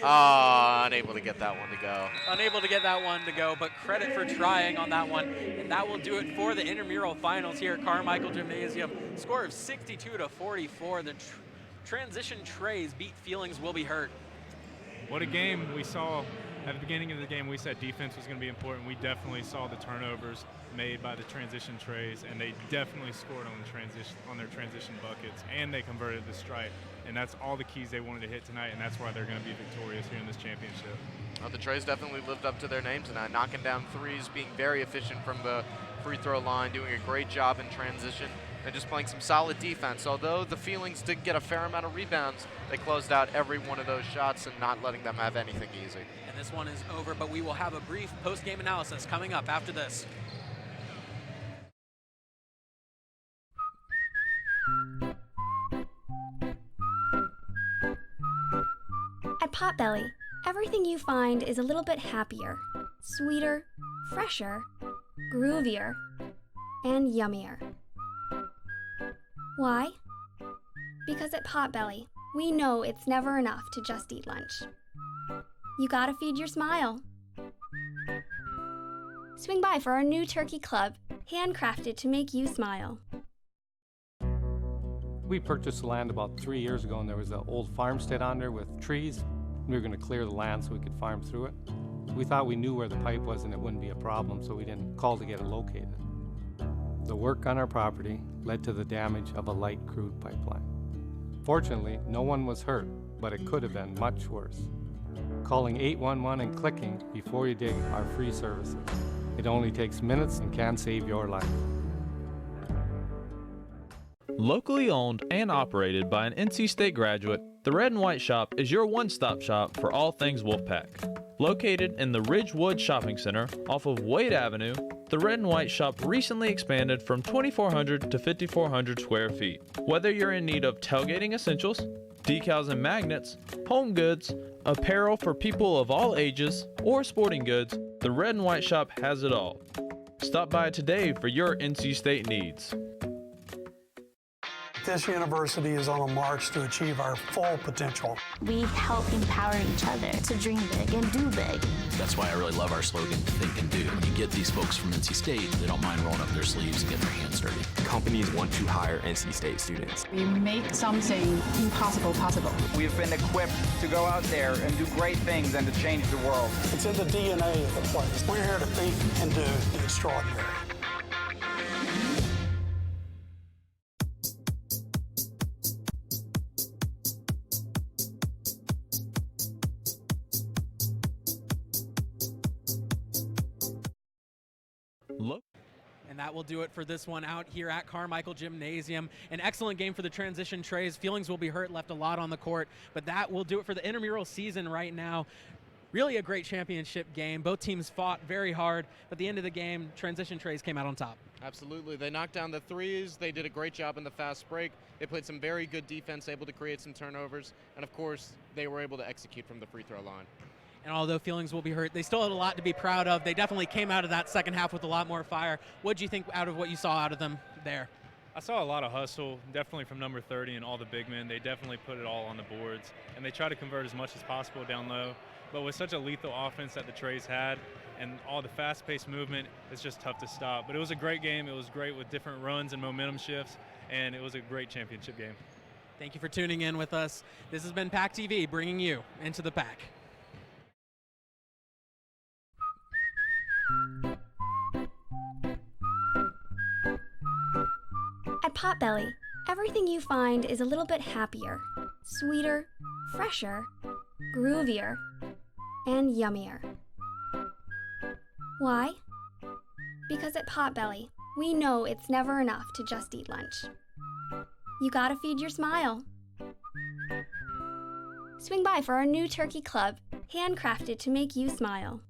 Unable to get that one to go. Unable to get that one to go, but credit for trying on that one. And that will do it for the intramural finals here at Carmichael Gymnasium. Score of 62-44. The transition Treys beat Feelings will be hurt. What a game we saw. At the beginning of the game, we said defense was going to be important. We definitely saw the turnovers made by the transition Treys, and they definitely scored on their transition buckets, and they converted the stripe. And that's all the keys they wanted to hit tonight, and that's why they're going to be victorious here in this championship. The Treys definitely lived up to their name tonight, knocking down threes, being very efficient from the free throw line, doing a great job in transition, and just playing some solid defense. Although the Feelings did get a fair amount of rebounds, they closed out every one of those shots and not letting them have anything easy. And this one is over, but we will have a brief post-game analysis coming up after this. At Potbelly, everything you find is a little bit happier, sweeter, fresher, groovier, and yummier. Why? Because at Potbelly, we know it's never enough to just eat lunch. You gotta feed your smile. Swing by for our new turkey club, handcrafted to make you smile. We purchased the land about 3 years ago, and there was an old farmstead on there with trees. We were going to clear the land so we could farm through it. We thought we knew where the pipe was and it wouldn't be a problem, so we didn't call to get it located. The work on our property led to the damage of a light crude pipeline. Fortunately, no one was hurt, but it could have been much worse. Calling 811 and clicking before you dig are free services. It only takes minutes and can save your life. Locally owned and operated by an NC State graduate, the Red and White Shop is your one-stop shop for all things Wolfpack. Located in the Ridgewood Shopping Center off of Wade Avenue, the Red and White Shop recently expanded from 2,400 to 5,400 square feet. Whether you're in need of tailgating essentials, decals and magnets, home goods, apparel for people of all ages, or sporting goods, the Red and White Shop has it all. Stop by today for your NC State needs. This university is on a march to achieve our full potential. We help empower each other to dream big and do big. That's why I really love our slogan, Think and Do. When you get these folks from NC State, they don't mind rolling up their sleeves and getting their hands dirty. Companies want to hire NC State students. We make something impossible possible. We've been equipped to go out there and do great things and to change the world. It's in the DNA of the place. We're here to think and do the extraordinary. And that will do it for this one out here at Carmichael Gymnasium. An excellent game for the transition Treys. Feelings will be hurt, left a lot on the court, but that will do it for the intramural season right now. Really a great championship game. Both teams fought very hard, but at the end of the game, transition Treys came out on top. Absolutely. They knocked down the threes. They did a great job in the fast break. They played some very good defense, able to create some turnovers. And, of course, they were able to execute from the free throw line. And although feelings will be hurt, they still had a lot to be proud of. They definitely came out of that second half with a lot more fire. What did you think out of what you saw out of them there? I saw a lot of hustle, definitely from number 30 and all the big men. They definitely put it all on the boards, and they try to convert as much as possible down low. But with such a lethal offense that the Treys had and all the fast-paced movement, it's just tough to stop. But it was a great game. It was great with different runs and momentum shifts, and it was a great championship game. Thank you for tuning in with us. This has been PackTV bringing you into the Pack. At Potbelly, everything you find is a little bit happier, sweeter, fresher, groovier, and yummier. Why? Because at Potbelly, we know it's never enough to just eat lunch. You gotta feed your smile. Swing by for our new turkey club, handcrafted to make you smile.